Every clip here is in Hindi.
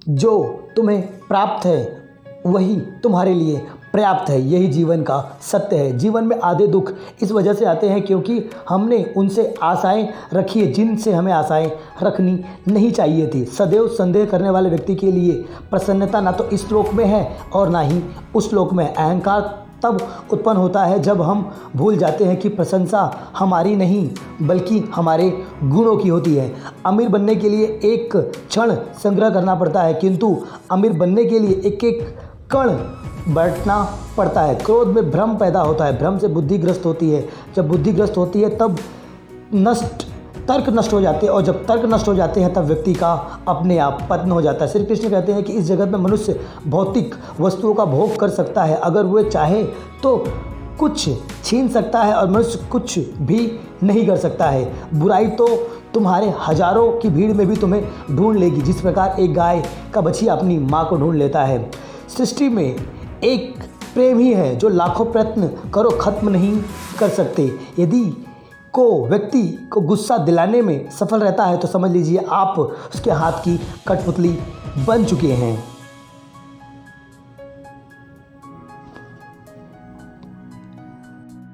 जो तुम्हें प्राप्त है वही तुम्हारे लिए पर्याप्त है। यही जीवन का सत्य है। जीवन में आधे दुख इस वजह से आते हैं क्योंकि हमने उनसे आशाएं रखी है जिनसे हमें आशाएं रखनी नहीं चाहिए थी। सदैव संदेह करने वाले व्यक्ति के लिए प्रसन्नता ना तो इस लोक में है और ना ही उस लोक में। अहंकार तब उत्पन्न होता है जब हम भूल जाते हैं कि प्रशंसा हमारी नहीं बल्कि हमारे गुणों की होती है। अमीर बनने के लिए एक क्षण संग्रह करना पड़ता है किंतु अमीर बनने के लिए एक एक कण बैठना पड़ता है। क्रोध में भ्रम पैदा होता है, भ्रम से बुद्धि ग्रस्त होती है। जब बुद्धि ग्रस्त होती है तब तर्क नष्ट हो जाते हैं और जब तर्क नष्ट हो जाते हैं तब व्यक्ति का अपने आप पतन हो जाता है। श्री कृष्ण कहते हैं कि इस जगत में मनुष्य भौतिक वस्तुओं का भोग कर सकता है, अगर वह चाहे तो कुछ छीन सकता है और मनुष्य कुछ भी नहीं कर सकता है। बुराई तो तुम्हारे हजारों की भीड़ में भी तुम्हें ढूंढ लेगी, जिस प्रकार एक गाय का बछिया अपनी माँ को ढूंढ लेता है। सृष्टि में एक प्रेम ही है जो लाखों प्रयत्न करो खत्म नहीं कर सकते। यदि को व्यक्ति को गुस्सा दिलाने में सफल रहता है तो समझ लीजिए आप उसके हाथ की कठपुतली बन चुके हैं।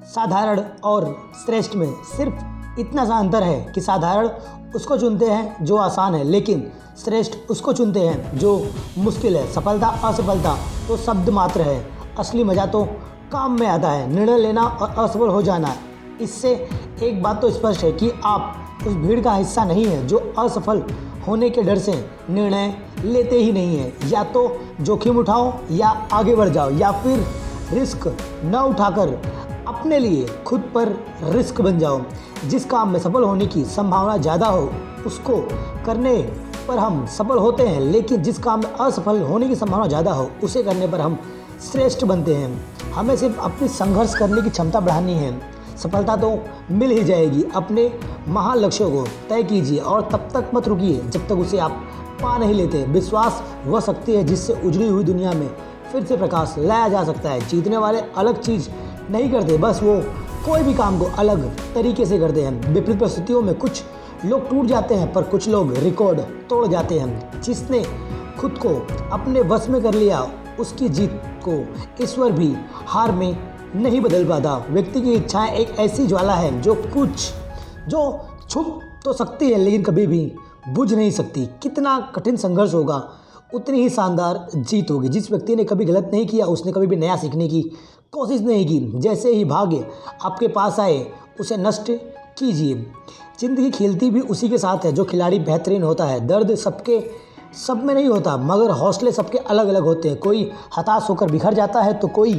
साधारण और श्रेष्ठ में सिर्फ इतना सा अंतर है कि साधारण उसको चुनते हैं जो आसान है, लेकिन श्रेष्ठ उसको चुनते हैं जो मुश्किल है। सफलता असफलता तो शब्द मात्र है, असली मज़ा तो काम में आता है। निर्णय लेना और असफल हो जाना, इससे एक बात तो स्पष्ट है कि आप उस भीड़ का हिस्सा नहीं है जो असफल होने के डर से निर्णय लेते ही नहीं है। या तो जोखिम उठाओ या आगे बढ़ जाओ, या फिर रिस्क न उठाकर अपने लिए खुद पर रिस्क बन जाओ। जिस काम में सफल होने की संभावना ज़्यादा हो उसको करने पर हम सफल होते हैं, लेकिन जिस काम में असफल होने की संभावना ज़्यादा हो उसे करने पर हम श्रेष्ठ बनते हैं। हमें सिर्फ अपनी संघर्ष करने की क्षमता बढ़ानी है, सफलता तो मिल ही जाएगी। अपने महान लक्ष्यों को तय कीजिए और तब तक मत रुकिए जब तक उसे आप पा नहीं लेते। विश्वास वह शक्ति है जिससे उजड़ी हुई दुनिया में फिर से प्रकाश लाया जा सकता है। जीतने वाले अलग चीज़ नहीं करते, बस वो कोई भी काम को अलग तरीके से करते हैं। विपरीत परिस्थितियों में कुछ लोग टूट जाते हैं पर कुछ लोग रिकॉर्ड तोड़ जाते हैं। जिसने खुद को अपने वश में कर लिया उसकी जीत को ईश्वर भी हार में नहीं बदल पाता। व्यक्ति की इच्छाएं एक ऐसी ज्वाला है जो छुप तो सकती है लेकिन कभी भी बुझ नहीं सकती। कितना कठिन संघर्ष होगा उतनी ही शानदार जीत होगी। जिस व्यक्ति ने कभी गलत नहीं किया उसने कभी भी नया सीखने की कोशिश नहीं की। जैसे ही भाग्य आपके पास आए उसे नष्ट कीजिए। जिंदगी खेलती भी उसी के साथ है जो खिलाड़ी बेहतरीन होता है। दर्द सब में नहीं होता मगर हौसले सबके अलग अलग होते हैं। कोई हताश होकर बिखर जाता है तो कोई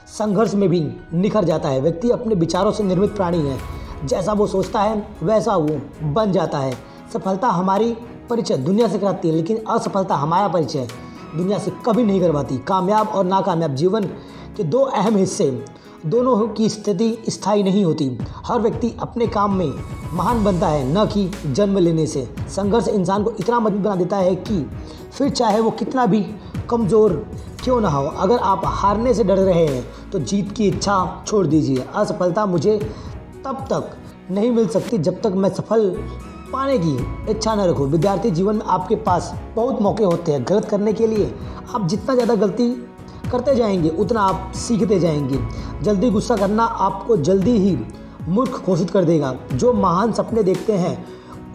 संघर्ष में भी निखर जाता है। व्यक्ति अपने विचारों से निर्मित प्राणी है, जैसा वो सोचता है वैसा वो बन जाता है। सफलता हमारी परिचय दुनिया से कराती है लेकिन असफलता हमारा परिचय दुनिया से कभी नहीं करवाती। कामयाब और नाकामयाब जीवन के दो अहम हिस्से, दोनों की स्थिति स्थायी नहीं होती। हर व्यक्ति अपने काम में महान बनता है न कि जन्म लेने से। संघर्ष इंसान को इतना मजबूत बना देता है कि फिर चाहे वो कितना भी कमज़ोर क्यों ना हो। अगर आप हारने से डर रहे हैं तो जीत की इच्छा छोड़ दीजिए। असफलता मुझे तब तक नहीं मिल सकती जब तक मैं सफल पाने की इच्छा न रखूं। विद्यार्थी जीवन में आपके पास बहुत मौके होते हैं गलत करने के लिए। आप जितना ज़्यादा गलती करते जाएंगे उतना आप सीखते जाएंगे। जल्दी गुस्सा करना आपको जल्दी ही मूर्ख घोषित कर देगा। जो महान सपने देखते हैं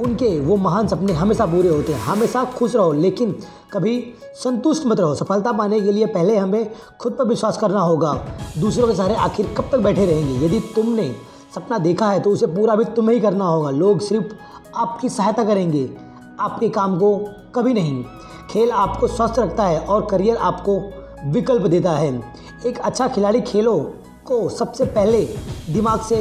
उनके वो महान सपने हमेशा पूरे होते हैं। हमेशा खुश रहो लेकिन कभी संतुष्ट मत रहो। सफलता पाने के लिए पहले हमें खुद पर विश्वास करना होगा। दूसरों के सहारे आखिर कब तक बैठे रहेंगे। यदि तुमने सपना देखा है तो उसे पूरा भी तुम्हें ही करना होगा। लोग सिर्फ आपकी सहायता करेंगे, आपके काम को कभी नहीं। खेल आपको स्वस्थ रखता है और करियर आपको विकल्प देता है। एक अच्छा खिलाड़ी खेलों को सबसे पहले दिमाग से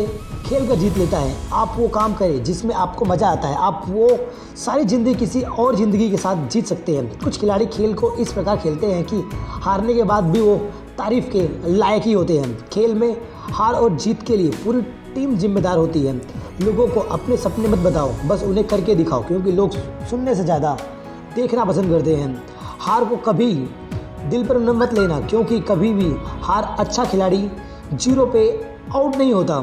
खेल कर जीत लेता है। आप वो काम करें जिसमें आपको मज़ा आता है, आप वो सारी ज़िंदगी किसी और ज़िंदगी के साथ जीत सकते हैं। कुछ खिलाड़ी खेल को इस प्रकार खेलते हैं कि हारने के बाद भी वो तारीफ़ के लायक ही होते हैं। खेल में हार और जीत के लिए पूरी टीम जिम्मेदार होती है। लोगों को अपने सपने मत बताओ, बस उन्हें करके दिखाओ, क्योंकि लोग सुनने से ज़्यादा देखना पसंद करते हैं। हार को कभी दिल पर मत लेना, क्योंकि कभी भी हार अच्छा खिलाड़ी जीरो पे आउट नहीं होता।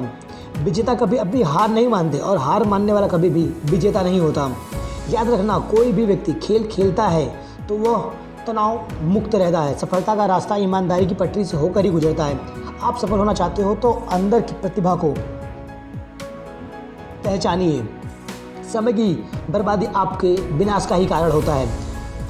विजेता कभी अपनी हार नहीं मानते और हार मानने वाला कभी भी विजेता नहीं होता। याद रखना, कोई भी व्यक्ति खेल खेलता है तो वह तनाव मुक्त रहता है। सफलता का रास्ता ईमानदारी की पटरी से होकर ही गुजरता है। आप सफल होना चाहते हो तो अंदर की प्रतिभा को पहचानिए। समय की बर्बादी आपके विनाश का ही कारण होता है।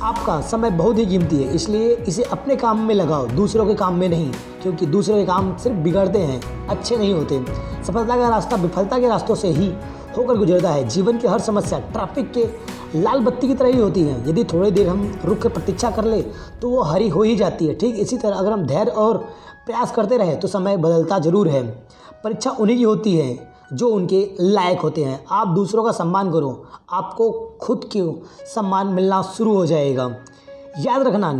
आपका समय बहुत ही कीमती है, इसलिए इसे अपने काम में लगाओ, दूसरों के काम में नहीं, क्योंकि दूसरों के काम सिर्फ बिगड़ते हैं, अच्छे नहीं होते। सफलता का रास्ता विफलता के रास्तों से ही होकर गुजरता है। जीवन की हर समस्या ट्रैफिक के लाल बत्ती की तरह ही होती है। यदि थोड़ी देर हम रुक कर प्रतीक्षा कर ले तो वो हरी हो ही जाती है। ठीक इसी तरह अगर हम धैर्य और प्रयास करते रहे तो समय बदलता जरूर है। परीक्षा उन्हीं की होती है जो उनके लायक होते हैं। आप दूसरों का सम्मान करो, आपको खुद को सम्मान मिलना शुरू हो जाएगा। याद रखना,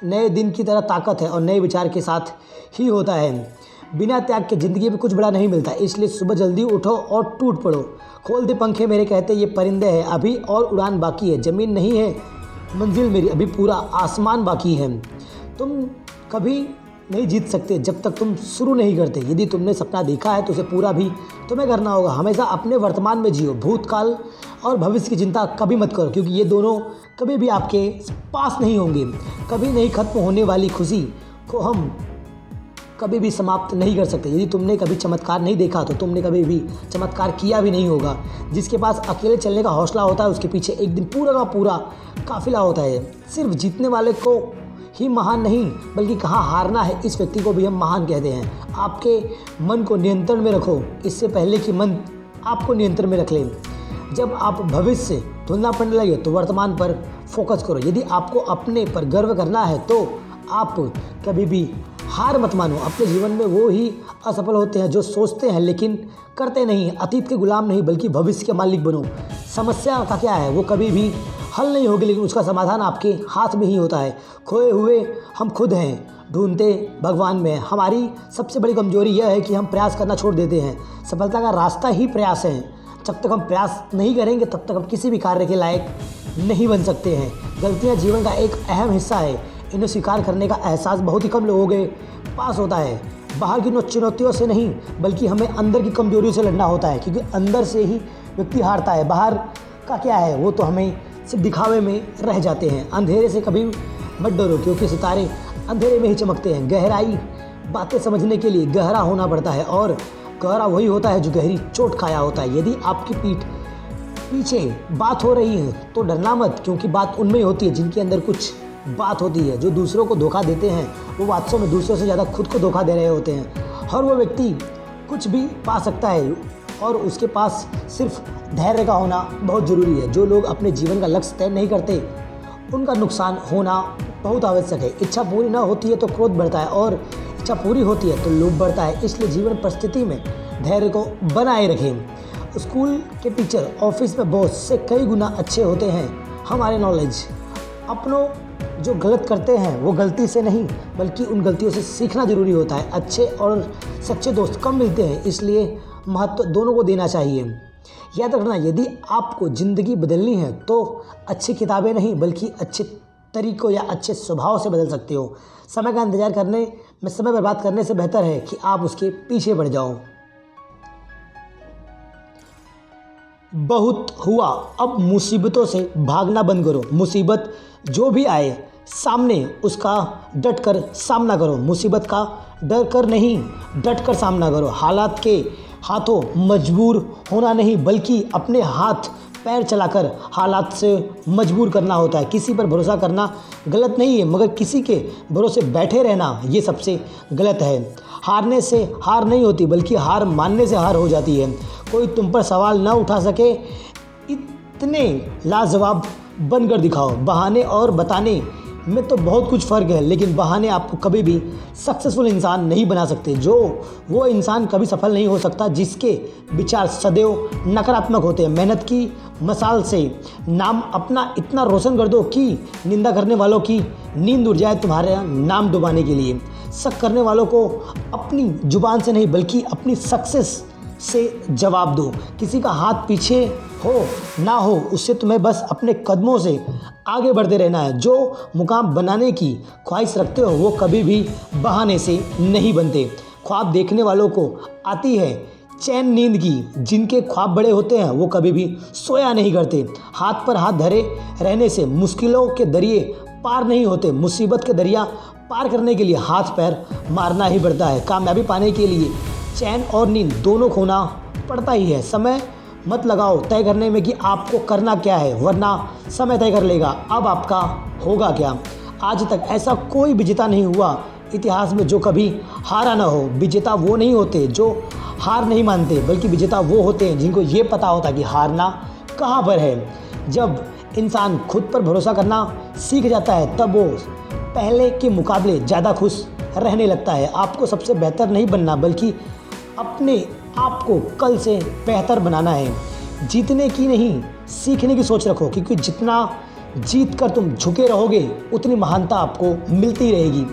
नए दिन की तरह ताकत है और नए विचार के साथ ही होता है। बिना त्याग के ज़िंदगी में कुछ बड़ा नहीं मिलता, इसलिए सुबह जल्दी उठो और टूट पड़ो। खोल दे पंखे मेरे कहते ये परिंदे हैं, अभी और उड़ान बाकी है। ज़मीन नहीं है मंजिल मेरी, अभी पूरा आसमान बाकी है। तुम कभी नहीं जीत सकते जब तक तुम शुरू नहीं करते। यदि तुमने सपना देखा है तो उसे पूरा भी तुम्हें करना होगा। हमेशा अपने वर्तमान में जियो, भूतकाल और भविष्य की चिंता कभी मत करो, क्योंकि ये दोनों कभी भी आपके पास नहीं होंगे। कभी नहीं खत्म होने वाली खुशी को हम कभी भी समाप्त नहीं कर सकते। यदि तुमने कभी चमत्कार नहीं देखा तो तुमने कभी भी चमत्कार किया भी नहीं होगा। जिसके पास अकेले चलने का हौसला होता है उसके पीछे एक दिन पूरा का पूरा काफिला होता है। सिर्फ जीतने वाले को ही महान नहीं बल्कि कहाँ हारना है इस व्यक्ति को भी हम महान कहते हैं। आपके मन को नियंत्रण में रखो इससे पहले कि मन आपको नियंत्रण में रख ले। जब आप भविष्य से तुलना पड़ने लगे तो वर्तमान पर फोकस करो। यदि आपको अपने पर गर्व करना है तो आप कभी भी हार मत मानो। अपने जीवन में वो ही असफल होते हैं जो सोचते हैं लेकिन करते नहीं। अतीत के गुलाम नहीं बल्कि भविष्य के मालिक बनो। समस्या का क्या है, वो कभी भी हल नहीं होगी, लेकिन उसका समाधान आपके हाथ में ही होता है। खोए हुए हम खुद हैं, ढूंढते भगवान में। हमारी सबसे बड़ी कमजोरी यह है कि हम प्रयास करना छोड़ देते हैं। सफलता का रास्ता ही प्रयास है। जब तक हम प्रयास नहीं करेंगे तब तक हम किसी भी कार्य के लायक नहीं बन सकते हैं। गलतियाँ जीवन का एक अहम हिस्सा है, इन्हें स्वीकार करने का एहसास बहुत ही कम लोगों के पास होता है। बाहर की चुनौतियों से नहीं बल्कि हमें अंदर की कमजोरियों से लड़ना होता है, क्योंकि अंदर से ही व्यक्ति हारता है। बाहर का क्या है वो तो हमें सिर्फ दिखावे में रह जाते हैं। अंधेरे से कभी मत डरो, क्योंकि सितारे अंधेरे में ही चमकते हैं। गहराई बातें समझने के लिए गहरा होना पड़ता है और गहरा वही होता है जो गहरी चोट खाया होता है। यदि आपकी पीछे बात हो रही है तो डरना मत, क्योंकि बात उनमें ही होती है जिनके अंदर कुछ बात होती है। जो दूसरों को धोखा देते हैं वो वास्तव में दूसरों से ज़्यादा खुद को धोखा दे रहे होते हैं। हर वो व्यक्ति कुछ भी पा सकता है और उसके पास सिर्फ धैर्य का होना बहुत ज़रूरी है। जो लोग अपने जीवन का लक्ष्य तय नहीं करते उनका नुकसान होना बहुत आवश्यक है। इच्छा पूरी ना होती है तो क्रोध बढ़ता है और इच्छा पूरी होती है तो लोभ बढ़ता है। इसलिए जीवन परिस्थिति में धैर्य को बनाए रखें। स्कूल के टीचर ऑफिस में बॉस से कई गुना अच्छे होते हैं हमारे नॉलेज। अपनों जो गलत करते हैं वो गलती से नहीं बल्कि उन गलतियों से सीखना ज़रूरी होता है। अच्छे और सच्चे दोस्त कम मिलते हैं, इसलिए महत्व दोनों को देना चाहिए। याद रखना, यदि आपको ज़िंदगी बदलनी है तो अच्छी किताबें नहीं बल्कि अच्छे तरीकों या अच्छे स्वभाव से बदल सकते हो। समय का इंतजार करने में समय बर्बाद करने से बेहतर है कि आप उसके पीछे बढ़ जाओ। बहुत हुआ, अब मुसीबतों से भागना बंद करो। मुसीबत जो भी आए सामने उसका डट कर सामना करो। मुसीबत का डर कर नहीं डट कर सामना करो। हालात के हाथों मजबूर होना नहीं बल्कि अपने हाथ पैर चलाकर हालात से मजबूर करना होता है। किसी पर भरोसा करना गलत नहीं है, मगर किसी के भरोसे बैठे रहना ये सबसे गलत है। हारने से हार नहीं होती बल्कि हार मानने से हार हो जाती है। कोई तुम पर सवाल न उठा सके इतने लाजवाब बनकर दिखाओ। बहाने और बताने में तो बहुत कुछ फ़र्क है, लेकिन बहाने आपको कभी भी सक्सेसफुल इंसान नहीं बना सकते। वो इंसान कभी सफल नहीं हो सकता जिसके विचार सदैव नकारात्मक होते हैं। मेहनत की मसाल से नाम अपना इतना रोशन कर दो कि निंदा करने वालों की नींद उड़ जाए तुम्हारे नाम डुबाने के लिए। शक करने वालों को अपनी जुबान से नहीं बल्कि अपनी सक्सेस से जवाब दो। किसी का हाथ पीछे हो ना हो उससे तुम्हें बस अपने कदमों से आगे बढ़ते रहना है। जो मुकाम बनाने की ख्वाहिश रखते हो वो कभी भी बहाने से नहीं बनते। ख्वाब देखने वालों को आती है चैन नींद की। जिनके ख्वाब बड़े होते हैं वो कभी भी सोया नहीं करते। हाथ पर हाथ धरे रहने से मुश्किलों के दरिए पार नहीं होते। मुसीबत के दरिया पार करने के लिए हाथ पैर मारना ही पड़ता है। कामयाबी पाने के लिए चैन और नींद दोनों खोना पड़ता ही है। समय मत लगाओ तय करने में कि आपको करना क्या है, वरना समय तय कर लेगा अब आपका होगा क्या। आज तक ऐसा कोई विजेता नहीं हुआ इतिहास में जो कभी हारा ना हो। विजेता वो नहीं होते जो हार नहीं मानते, बल्कि विजेता वो होते हैं जिनको ये पता होता है कि हारना कहाँ पर है। जब इंसान खुद पर भरोसा करना सीख जाता है तब वो पहले के मुकाबले ज़्यादा खुश रहने लगता है। आपको सबसे बेहतर नहीं बनना, बल्कि अपने आप को कल से बेहतर बनाना है। जीतने की नहीं, सीखने की सोच रखो, क्योंकि जितना जीत कर तुम झुके रहोगे उतनी महानता आपको मिलती रहेगी।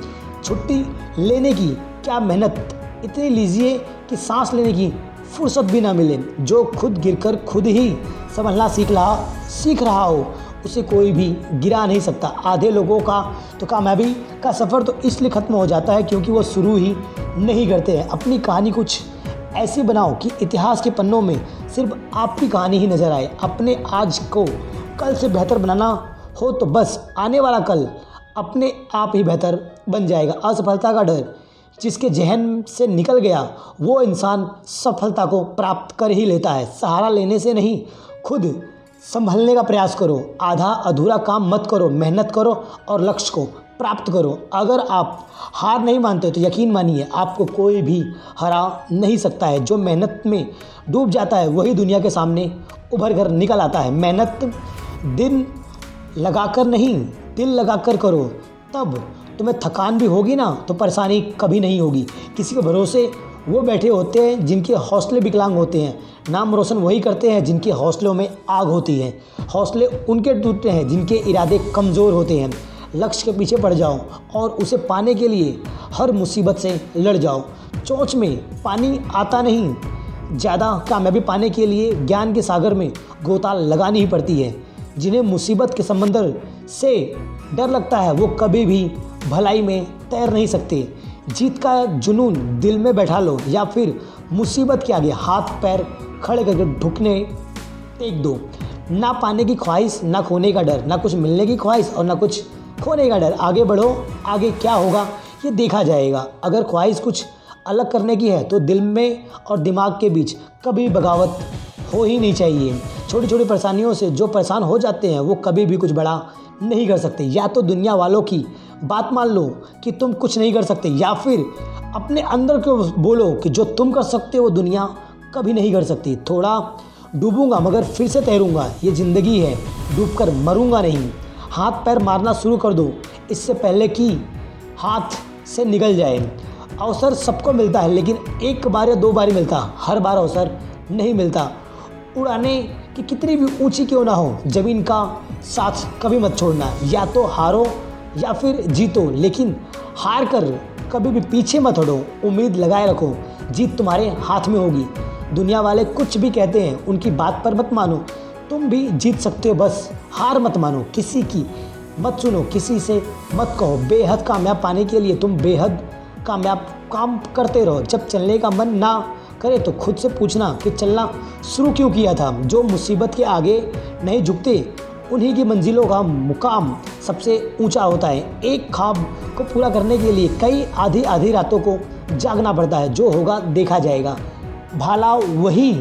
छुट्टी लेने की क्या मेहनत इतनी लीजिए कि सांस लेने की फुर्सत भी ना मिले। जो खुद गिरकर खुद ही संभलना सीख रहा हो उसे कोई भी गिरा नहीं सकता। आधे लोगों का तो कामयाबी का सफ़र तो इसलिए ख़त्म हो जाता है क्योंकि वो शुरू ही नहीं करते हैं। अपनी कहानी कुछ ऐसी बनाओ कि इतिहास के पन्नों में सिर्फ आपकी कहानी ही नज़र आए। अपने आज को कल से बेहतर बनाना हो तो बस आने वाला कल अपने आप ही बेहतर बन जाएगा। असफलता का डर जिसके जहन से निकल गया वो इंसान सफलता को प्राप्त कर ही लेता है। सहारा लेने से नहीं, खुद संभलने का प्रयास करो। आधा अधूरा काम मत करो, मेहनत करो और लक्ष्य को प्राप्त करो। अगर आप हार नहीं मानते तो यकीन मानिए आपको कोई भी हरा नहीं सकता है। जो मेहनत में डूब जाता है वही दुनिया के सामने उभर कर निकल आता है। मेहनत दिन लगाकर नहीं, दिल लगाकर करो, तब तुम्हें थकान भी होगी ना तो परेशानी कभी नहीं होगी। किसी के भरोसे वो बैठे होते हैं जिनके हौसले विकलांग होते हैं। नाम रोशन वही करते हैं जिनके हौसलों में आग होती है। हौसले उनके टूटते हैं जिनके इरादे कमज़ोर होते हैं। लक्ष्य के पीछे पड़ जाओ और उसे पाने के लिए हर मुसीबत से लड़ जाओ। चोंच में पानी आता नहीं, ज़्यादा कामयाबी पाने के लिए ज्ञान के सागर में गोता लगानी ही पड़ती है। जिन्हें मुसीबत के समंदर से डर लगता है वो कभी भी भलाई में तैर नहीं सकते। जीत का जुनून दिल में बैठा लो या फिर मुसीबत के आगे हाथ पैर खड़े करके ढुकने टेक दो। ना पाने की ख्वाहिश, ना खोने का डर, ना कुछ मिलने की ख्वाहिश और ना कुछ खोने का डर। आगे बढ़ो, आगे क्या होगा ये देखा जाएगा। अगर ख्वाहिश कुछ अलग करने की है तो दिल में और दिमाग के बीच कभी बगावत हो ही नहीं चाहिए। छोटी छोटी परेशानियों से जो परेशान हो जाते हैं वो कभी भी कुछ बड़ा नहीं कर सकते। या तो दुनिया वालों की बात मान लो कि तुम कुछ नहीं कर सकते, या फिर अपने अंदर को बोलो कि जो तुम कर सकते हो वो दुनिया कभी नहीं कर सकती। थोड़ा डूबूंगा मगर फिर से तैरूंगा, ये ज़िंदगी है, डूबकर मरूंगा नहीं। हाथ पैर मारना शुरू कर दो इससे पहले कि हाथ से निकल जाए। अवसर सबको मिलता है लेकिन एक बार या दो बार ही मिलता, हर बार अवसर नहीं मिलता। उड़ाने की कितनी भी ऊंची क्यों ना हो, ज़मीन का साथ कभी मत छोड़ना। या तो हारो या फिर जीतो, लेकिन हार कर कभी भी पीछे मत हटो। उम्मीद लगाए रखो, जीत तुम्हारे हाथ में होगी। दुनिया वाले कुछ भी कहते हैं उनकी बात पर मत मानो, तुम भी जीत सकते हो, बस हार मत मानो। किसी की मत सुनो, किसी से मत कहो। बेहद कामयाब पाने के लिए तुम बेहद कामयाब काम करते रहो। जब चलने का मन ना करे तो खुद से पूछना कि चलना शुरू क्यों किया था। जो मुसीबत के आगे नहीं झुकते उन्हीं की मंजिलों का मुकाम सबसे ऊंचा होता है। एक ख्वाब को पूरा करने के लिए कई आधी आधी रातों को जागना पड़ता है। जो होगा देखा जाएगा। भाला वही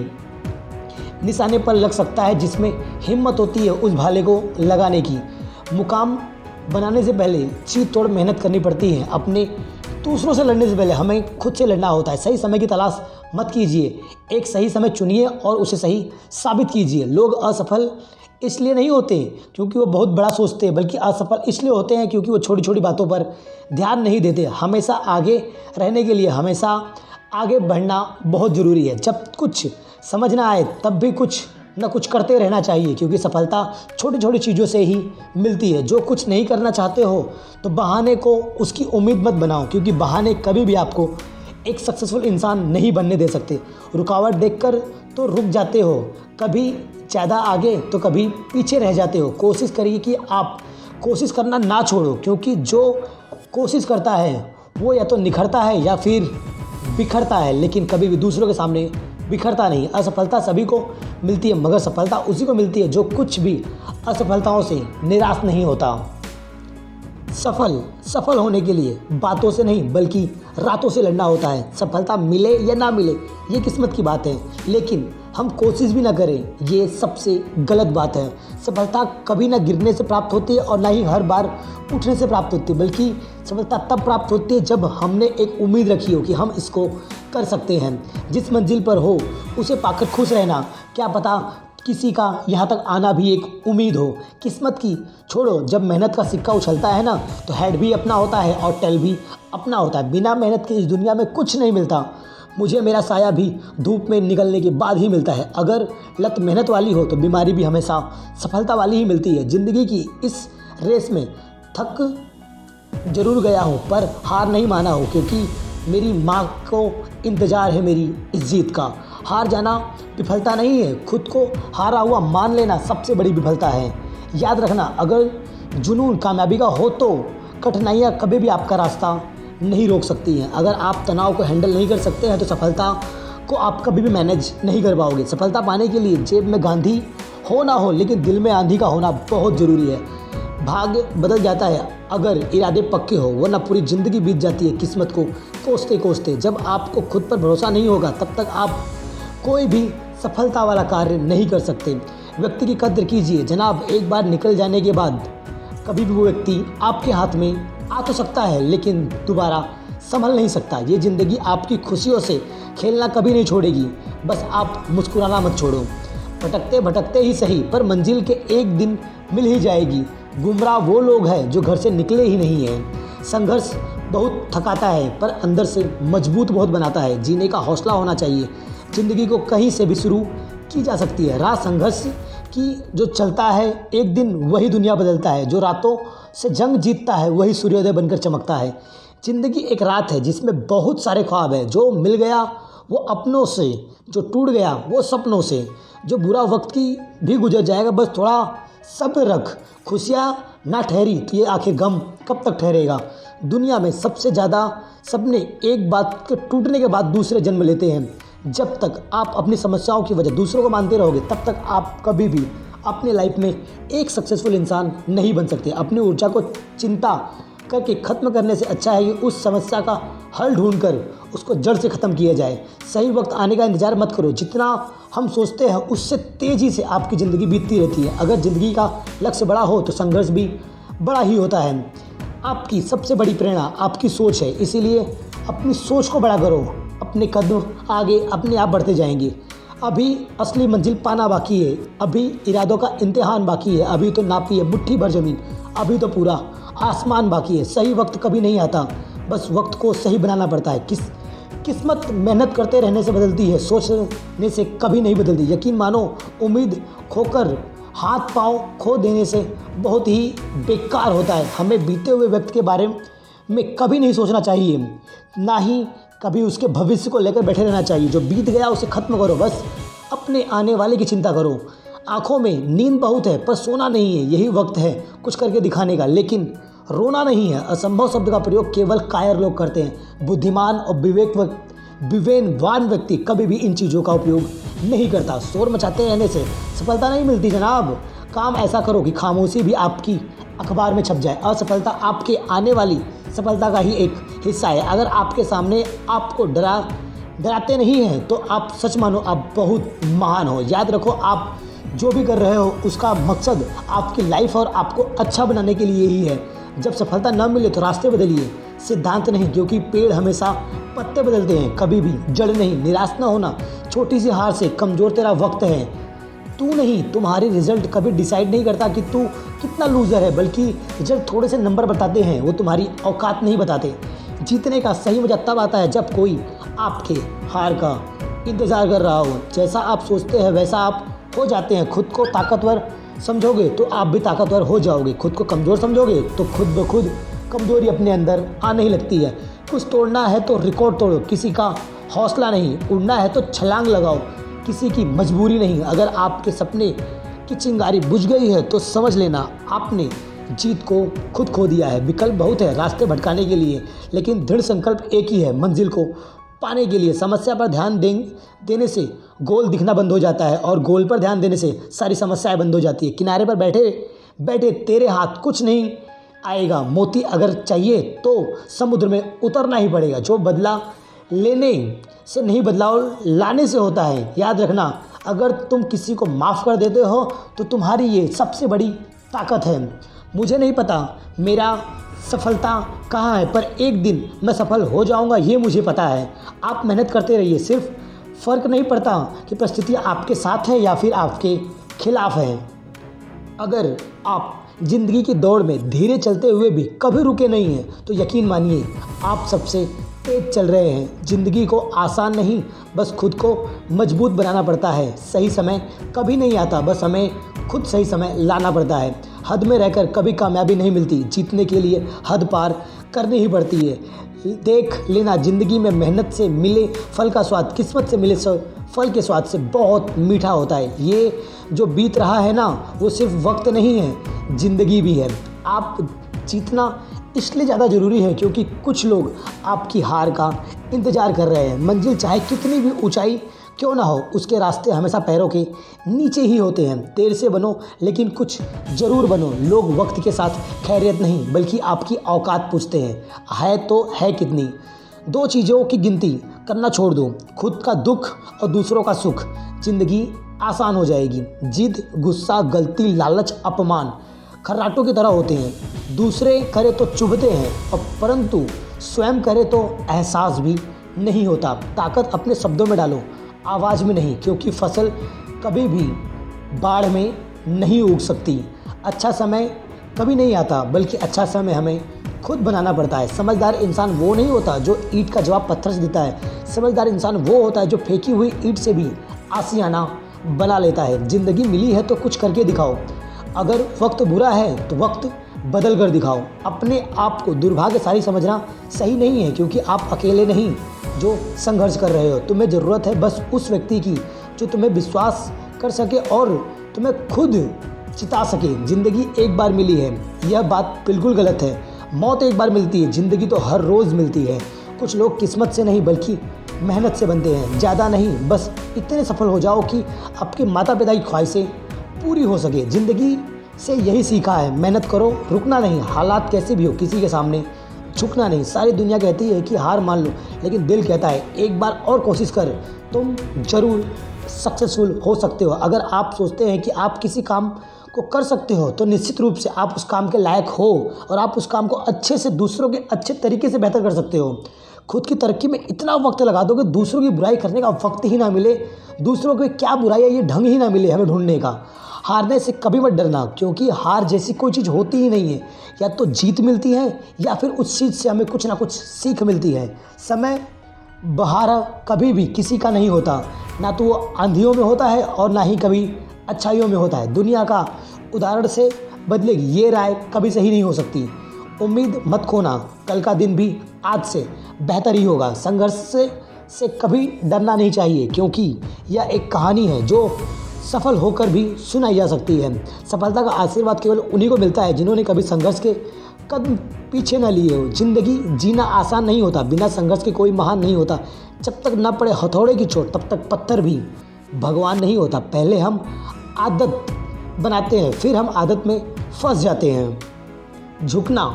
निशाने पर लग सकता है जिसमें हिम्मत होती है उस भाले को लगाने की। मुकाम बनाने से पहले चीत तोड़ मेहनत करनी पड़ती है। अपने दूसरों से लड़ने से पहले हमें खुद से लड़ना होता है। सही समय की तलाश मत कीजिए, एक सही समय चुनिए और उसे सही साबित कीजिए। लोग असफल इसलिए नहीं होते क्योंकि वो बहुत बड़ा सोचते हैं, बल्कि असफल इसलिए होते हैं क्योंकि वो छोटी छोटी बातों पर ध्यान नहीं देते। हमेशा आगे रहने के लिए हमेशा आगे बढ़ना बहुत ज़रूरी है। जब कुछ समझ ना आए तब भी कुछ न कुछ करते रहना चाहिए, क्योंकि सफलता छोटी छोटी चीज़ों से ही मिलती है। जो कुछ नहीं करना चाहते हो तो बहाने को उसकी उम्मीद मत बनाओ, क्योंकि बहाने कभी भी आपको एक सक्सेसफुल इंसान नहीं बनने दे सकते। रुकावट देखकर तो रुक जाते हो, कभी ज़्यादा आगे तो कभी पीछे रह जाते हो। कोशिश करिए कि आप कोशिश करना ना छोड़ो, क्योंकि जो कोशिश करता है वो या तो निखरता है या फिर बिखरता है, लेकिन कभी भी दूसरों के सामने बिखरता नहीं। असफलता सभी को मिलती है, मगर सफलता उसी को मिलती है जो कुछ भी असफलताओं से निराश नहीं होता। सफल होने के लिए बातों से नहीं बल्कि रातों से लड़ना होता है। सफलता मिले या ना मिले ये किस्मत की बात है, लेकिन हम कोशिश भी ना करें ये सबसे गलत बात है। सफलता कभी ना गिरने से प्राप्त होती है और ना ही हर बार उठने से प्राप्त होती है, बल्कि सफलता तब प्राप्त होती है जब हमने एक उम्मीद रखी हो कि हम इसको कर सकते हैं। जिस मंजिल पर हो उसे पाकर खुश रहना, क्या पता किसी का यहाँ तक आना भी एक उम्मीद हो। किस्मत की छोड़ो, जब मेहनत का सिक्का उछलता है ना तो हेड भी अपना होता है और टेल भी अपना होता है। बिना मेहनत के इस दुनिया में कुछ नहीं मिलता। मुझे मेरा साया भी धूप में निकलने के बाद ही मिलता है। अगर लत मेहनत वाली हो तो बीमारी भी हमेशा सफलता वाली ही मिलती है। ज़िंदगी की इस रेस में थक जरूर गया हूँ पर हार नहीं माना हो, क्योंकि मेरी माँ को इंतज़ार है मेरी इस जीत का। हार जाना विफलता नहीं है, खुद को हारा हुआ मान लेना सबसे बड़ी विफलता है। याद रखना, अगर जुनून कामयाबी का हो तो कठिनाइयाँ कभी भी आपका रास्ता नहीं रोक सकती हैं। अगर आप तनाव को हैंडल नहीं कर सकते हैं तो सफलता को आप कभी भी मैनेज नहीं कर पाओगे। सफलता पाने के लिए जेब में गांधी हो ना हो, लेकिन दिल में आंधी का होना बहुत ज़रूरी है। भाग्य बदल जाता है अगर इरादे पक्के हो, वरना पूरी ज़िंदगी बीत जाती है किस्मत को कोसते कोसते। जब आपको खुद पर भरोसा नहीं होगा तब तक आप कोई भी सफलता वाला कार्य नहीं कर सकते। व्यक्ति की कद्र कीजिए जनाब। एक बार निकल जाने के बाद कभी भी वो व्यक्ति आपके हाथ में आ तो सकता है लेकिन दोबारा संभल नहीं सकता। ये ज़िंदगी आपकी खुशियों से खेलना कभी नहीं छोड़ेगी, बस आप मुस्कुराना मत छोड़ो। भटकते भटकते ही सही पर मंजिल के एक दिन मिल ही जाएगी। गुमराह वो लोग हैं जो घर से निकले ही नहीं हैं। संघर्ष बहुत थकाता है पर अंदर से मजबूत बहुत बनाता है। जीने का हौसला होना चाहिए। ज़िंदगी को कहीं से भी शुरू की जा सकती है। राह संघर्ष की जो चलता है एक दिन वही दुनिया बदलता है। जो रातों से जंग जीतता है वही सूर्योदय बनकर चमकता है। ज़िंदगी एक रात है जिसमें बहुत सारे ख्वाब हैं। जो मिल गया वो अपनों से, जो टूट गया वो सपनों से। जो बुरा वक्त की भी गुजर जाएगा, बस थोड़ा सब्र रख। खुशियाँ ना ठहरी तो ये आखिर गम कब तक ठहरेगा। दुनिया में सबसे ज़्यादा सपने एक बात के टूटने के बाद दूसरे जन्म लेते हैं। जब तक आप अपनी समस्याओं की वजह दूसरों को मानते रहोगे तब तक आप कभी भी अपने लाइफ में एक सक्सेसफुल इंसान नहीं बन सकते। अपनी ऊर्जा को चिंता करके ख़त्म करने से अच्छा है कि उस समस्या का हल ढूंढकर उसको जड़ से ख़त्म किया जाए। सही वक्त आने का इंतज़ार मत करो। जितना हम सोचते हैं उससे तेज़ी से आपकी ज़िंदगी बीतती रहती है। अगर ज़िंदगी का लक्ष्य बड़ा हो तो संघर्ष भी बड़ा ही होता है। आपकी सबसे बड़ी प्रेरणा आपकी सोच है, इसीलिए अपनी सोच को बड़ा करो। अपने कदम आगे अपने आप बढ़ते जाएंगे। अभी असली मंजिल पाना बाकी है, अभी इरादों का इम्तिहान बाकी है। अभी तो नापी है मुट्ठी भर ज़मीन, अभी तो पूरा आसमान बाकी है। सही वक्त कभी नहीं आता, बस वक्त को सही बनाना पड़ता है। किस्मत मेहनत करते रहने से बदलती है, सोचने से कभी नहीं बदलती। यकीन मानो, उम्मीद खोकर हाथ पांव खो देने से बहुत ही बेकार होता है। हमें बीते हुए वक्त के बारे में कभी नहीं सोचना चाहिए, ना ही कभी उसके भविष्य को लेकर बैठे रहना चाहिए। जो बीत गया उसे ख़त्म करो, बस अपने आने वाले की चिंता करो। आँखों में नींद बहुत है पर सोना नहीं है। यही वक्त है कुछ करके दिखाने का, लेकिन रोना नहीं है। असंभव शब्द का प्रयोग केवल कायर लोग करते हैं। बुद्धिमान और विवेकवान व्यक्ति कभी भी इन चीज़ों का उपयोग नहीं करता। शोर मचाते रहने से सफलता नहीं मिलती जनाब। काम ऐसा करो कि खामोशी भी आपकी अखबार में छप जाए। असफलता आपके आने वाली सफलता का ही एक हिस्सा है। अगर आपके सामने आपको डराते नहीं हैं तो आप सच मानो आप बहुत महान हो। याद रखो, आप जो भी कर रहे हो उसका मकसद आपकी लाइफ और आपको अच्छा बनाने के लिए ही है। जब सफलता न मिले तो रास्ते बदलिए, सिद्धांत नहीं, क्योंकि पेड़ हमेशा पत्ते बदलते हैं, कभी भी जड़ नहीं। निराश न होना, छोटी सी हार से कमज़ोर तेरा वक्त है। तू नहीं, तुम्हारी रिजल्ट कभी डिसाइड नहीं करता कि तू कितना लूज़र है, बल्कि रिजल्ट थोड़े से नंबर बताते हैं, वो तुम्हारी औकात नहीं बताते। जीतने का सही मज़ा तब आता है जब कोई आपके हार का इंतज़ार कर रहा हो। जैसा आप सोचते हैं वैसा आप हो जाते हैं। खुद को ताकतवर समझोगे तो आप भी ताकतवर हो जाओगे। खुद को कमज़ोर समझोगे तो खुद ब खुद कमज़ोरी अपने अंदर आने ही लगती है। कुछ तोड़ना है तो रिकॉर्ड तोड़ो, किसी का हौसला नहीं। उड़ना है तो छलांग लगाओ, किसी की मजबूरी नहीं। अगर आपके सपने की चिंगारी बुझ गई है तो समझ लेना आपने जीत को खुद खो दिया है। विकल्प बहुत है रास्ते भटकाने के लिए, लेकिन दृढ़ संकल्प एक ही है, मंजिल को पाने के लिए समस्या पर ध्यान देने से गोल दिखना बंद हो जाता है और गोल पर ध्यान देने से सारी समस्याएं बंद हो जाती है। किनारे पर बैठे बैठे तेरे हाथ कुछ नहीं आएगा। मोती अगर चाहिए तो समुद्र में उतरना ही पड़ेगा। जो बदला लेने से नहीं बदलाव लाने से होता है। याद रखना, अगर तुम किसी को माफ़ कर देते हो तो तुम्हारी ये सबसे बड़ी ताकत है। मुझे नहीं पता मेरा सफलता कहाँ है, पर एक दिन मैं सफल हो जाऊंगा, ये मुझे पता है। आप मेहनत करते रहिए। सिर्फ फ़र्क नहीं पड़ता कि परिस्थितियाँ आपके साथ हैं या फिर आपके खिलाफ हैं। अगर आप ज़िंदगी की दौड़ में धीरे चलते हुए भी कभी रुके नहीं हैं तो यकीन मानिए आप सबसे तेज चल रहे हैं। ज़िंदगी को आसान नहीं, बस खुद को मजबूत बनाना पड़ता है। सही समय कभी नहीं आता, बस हमें खुद सही समय लाना पड़ता है। हद में रहकर कभी कामयाबी नहीं मिलती, जीतने के लिए हद पार करनी ही पड़ती है। देख लेना, ज़िंदगी में मेहनत से मिले फल का स्वाद किस्मत से मिले फल के स्वाद से बहुत मीठा होता है। ये जो बीत रहा है ना, वो सिर्फ वक्त नहीं है, ज़िंदगी भी है। आप जीतना इसलिए ज़्यादा ज़रूरी है क्योंकि कुछ लोग आपकी हार का इंतज़ार कर रहे हैं। मंजिल चाहे कितनी भी ऊंचाई क्यों ना हो, उसके रास्ते हमेशा पैरों के नीचे ही होते हैं। देर से बनो लेकिन कुछ ज़रूर बनो। लोग वक्त के साथ खैरियत नहीं बल्कि आपकी औकात पूछते हैं। है तो है कितनी। दो चीज़ों की गिनती करना छोड़ दो, खुद का दुख और दूसरों का सुख। ज़िंदगी आसान हो जाएगी। जिद, गुस्सा, गलती, लालच, अपमान खर्राटों की तरह होते हैं। दूसरे करे तो चुभते हैं और परंतु स्वयं करे तो एहसास भी नहीं होता। ताकत अपने शब्दों में डालो, आवाज़ में नहीं, क्योंकि फसल कभी भी बाढ़ में नहीं उग सकती। अच्छा समय कभी नहीं आता, बल्कि अच्छा समय हमें खुद बनाना पड़ता है। समझदार इंसान वो नहीं होता जो ईंट का जवाब पत्थर से देता है। समझदार इंसान वो होता है जो फेंकी हुई ईंट से भी आशियाना बना लेता है। ज़िंदगी मिली है तो कुछ करके दिखाओ। अगर वक्त बुरा है तो वक्त बदल कर दिखाओ। अपने आप को दुर्भाग्यशाली समझना सही नहीं है, क्योंकि आप अकेले नहीं जो संघर्ष कर रहे हो। तुम्हें ज़रूरत है बस उस व्यक्ति की जो तुम्हें विश्वास कर सके और तुम्हें खुद जिता सके। ज़िंदगी एक बार मिली है, यह बात बिल्कुल गलत है। मौत एक बार मिलती है, ज़िंदगी तो हर रोज़ मिलती है। कुछ लोग किस्मत से नहीं बल्कि मेहनत से बनते हैं। ज़्यादा नहीं, बस इतने सफल हो जाओ कि आपके माता पिता की ख्वाहिशें पूरी हो सके। ज़िंदगी से यही सीखा है, मेहनत करो, रुकना नहीं। हालात कैसे भी हो, किसी के सामने झुकना नहीं। सारी दुनिया कहती है कि हार मान लो, लेकिन दिल कहता है एक बार और कोशिश कर, तुम ज़रूर सक्सेसफुल हो सकते हो। अगर आप सोचते हैं कि आप किसी काम को कर सकते हो तो निश्चित रूप से आप उस काम के लायक हो और आप उस काम को अच्छे से, दूसरों के अच्छे तरीके से बेहतर कर सकते हो। खुद की तरक्की में इतना वक्त लगा दो कि दूसरों की बुराई करने का वक्त ही ना मिले, दूसरों की क्या बुराई है ये ढंग ही ना मिले हमें ढूंढने का। हारने से कभी मत डरना, क्योंकि हार जैसी कोई चीज़ होती ही नहीं है। या तो जीत मिलती है या फिर उस चीज़ से हमें कुछ ना कुछ सीख मिलती है। समय बहार कभी भी किसी का नहीं होता, ना तो वो आंधियों में होता है और ना ही कभी अच्छाइयों में होता है। दुनिया का उदाहरण से बदलेगी, ये राय कभी सही नहीं हो सकती। उम्मीद मत खोना, कल का दिन भी आज से बेहतर ही होगा। संघर्ष से कभी डरना नहीं चाहिए, क्योंकि यह एक कहानी है जो सफल होकर भी सुनाई जा सकती है। सफलता का आशीर्वाद केवल उन्हीं को मिलता है जिन्होंने कभी संघर्ष के कदम पीछे न लिए हो। जिंदगी जीना आसान नहीं होता, बिना संघर्ष के कोई महान नहीं होता। जब तक न पड़े हथौड़े की चोट तब तक पत्थर भी भगवान नहीं होता। पहले हम आदत बनाते हैं, फिर हम आदत में फंस जाते हैं। झुकना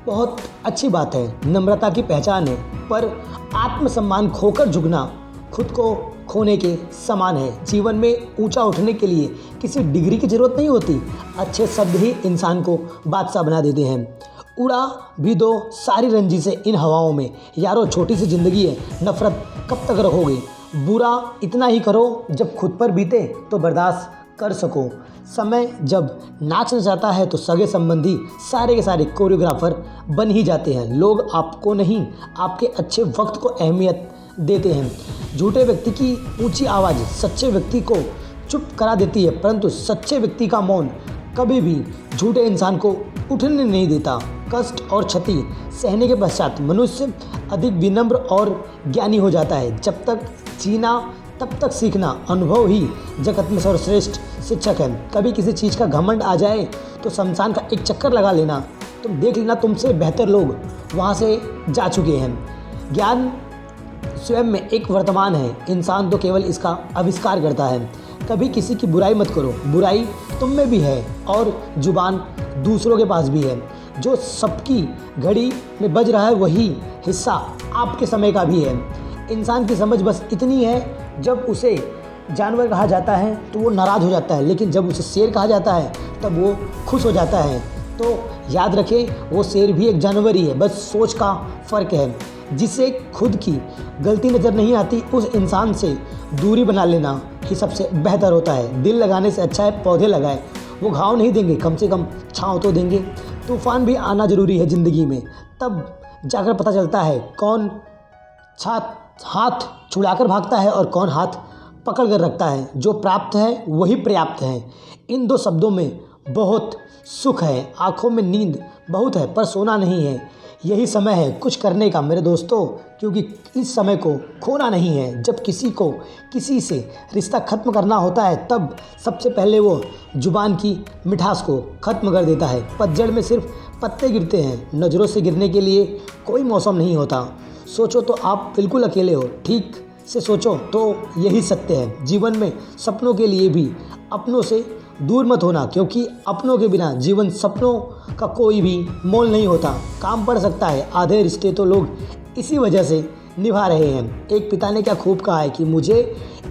बहुत अच्छी बात है, नम्रता की पहचान है, पर आत्मसम्मान खोकर झुकना खुद को खोने के समान है। जीवन में ऊंचा उठने के लिए किसी डिग्री की ज़रूरत नहीं होती, अच्छे शब्द ही इंसान को बादशाह बना देते हैं। उड़ा भी दो सारी रंजीशें इन हवाओं में, यारो छोटी सी ज़िंदगी है, नफ़रत कब तक रखोगे। बुरा इतना ही करो जब खुद पर बीते तो बर्दाश्त कर सको। समय जब नाचना चाहता है तो सगे संबंधी सारे के सारे कोरियोग्राफर बन ही जाते हैं। लोग आपको नहीं, आपके अच्छे वक्त को अहमियत देते हैं। झूठे व्यक्ति की ऊंची आवाज़ सच्चे व्यक्ति को चुप करा देती है, परंतु सच्चे व्यक्ति का मौन कभी भी झूठे इंसान को उठने नहीं देता। कष्ट और क्षति सहने के पश्चात मनुष्य अधिक विनम्र और ज्ञानी हो जाता है। जब तक जीना तब तक सीखना, अनुभव ही जगत में सर्वश्रेष्ठ शिक्षक है। कभी किसी चीज़ का घमंड आ जाए तो शमशान का एक चक्कर लगा लेना, तुम देख लेना तुमसे बेहतर लोग वहाँ से जा चुके हैं। ज्ञान स्वयं में एक वर्तमान है, इंसान तो केवल इसका आविष्कार करता है। कभी किसी की बुराई मत करो, बुराई तुम में भी है और जुबान दूसरों के पास भी है। जो सबकी घड़ी में बज रहा है वही हिस्सा आपके समय का भी है। इंसान की समझ बस इतनी है, जब उसे जानवर कहा जाता है तो वो नाराज़ हो जाता है, लेकिन जब उसे शेर कहा जाता है तब वो खुश हो जाता है। तो याद रखें, वो शेर भी एक जानवर ही है, बस सोच का फ़र्क है। जिसे खुद की गलती नज़र नहीं आती उस इंसान से दूरी बना लेना ही सबसे बेहतर होता है। दिल लगाने से अच्छा है पौधे लगाए, वो घाव नहीं देंगे, कम से कम छाँव तो देंगे। तूफ़ान भी आना ज़रूरी है ज़िंदगी में, तब जाकर पता चलता है कौन हाथ छुड़ाकर भागता है और कौन हाथ पकड़ कर रखता है। जो प्राप्त है वही पर्याप्त है। इन दो शब्दों में बहुत सुख है। आँखों में नींद बहुत है पर सोना नहीं है। यही समय है कुछ करने का मेरे दोस्तों, क्योंकि इस समय को खोना नहीं है। जब किसी को किसी से रिश्ता ख़त्म करना होता है तब सबसे पहले वो जुबान की मिठास को ख़त्म कर देता है। पतझड़ में सिर्फ पत्ते गिरते हैं, नज़रों से गिरने के लिए कोई मौसम नहीं होता। सोचो तो आप बिल्कुल अकेले हो, ठीक से सोचो तो यही सत्य है। जीवन में सपनों के लिए भी अपनों से दूर मत होना, क्योंकि अपनों के बिना जीवन सपनों का कोई भी मोल नहीं होता। काम पड़ सकता है, आधे रिश्ते तो लोग इसी वजह से निभा रहे हैं। एक पिता ने क्या खूब कहा है कि मुझे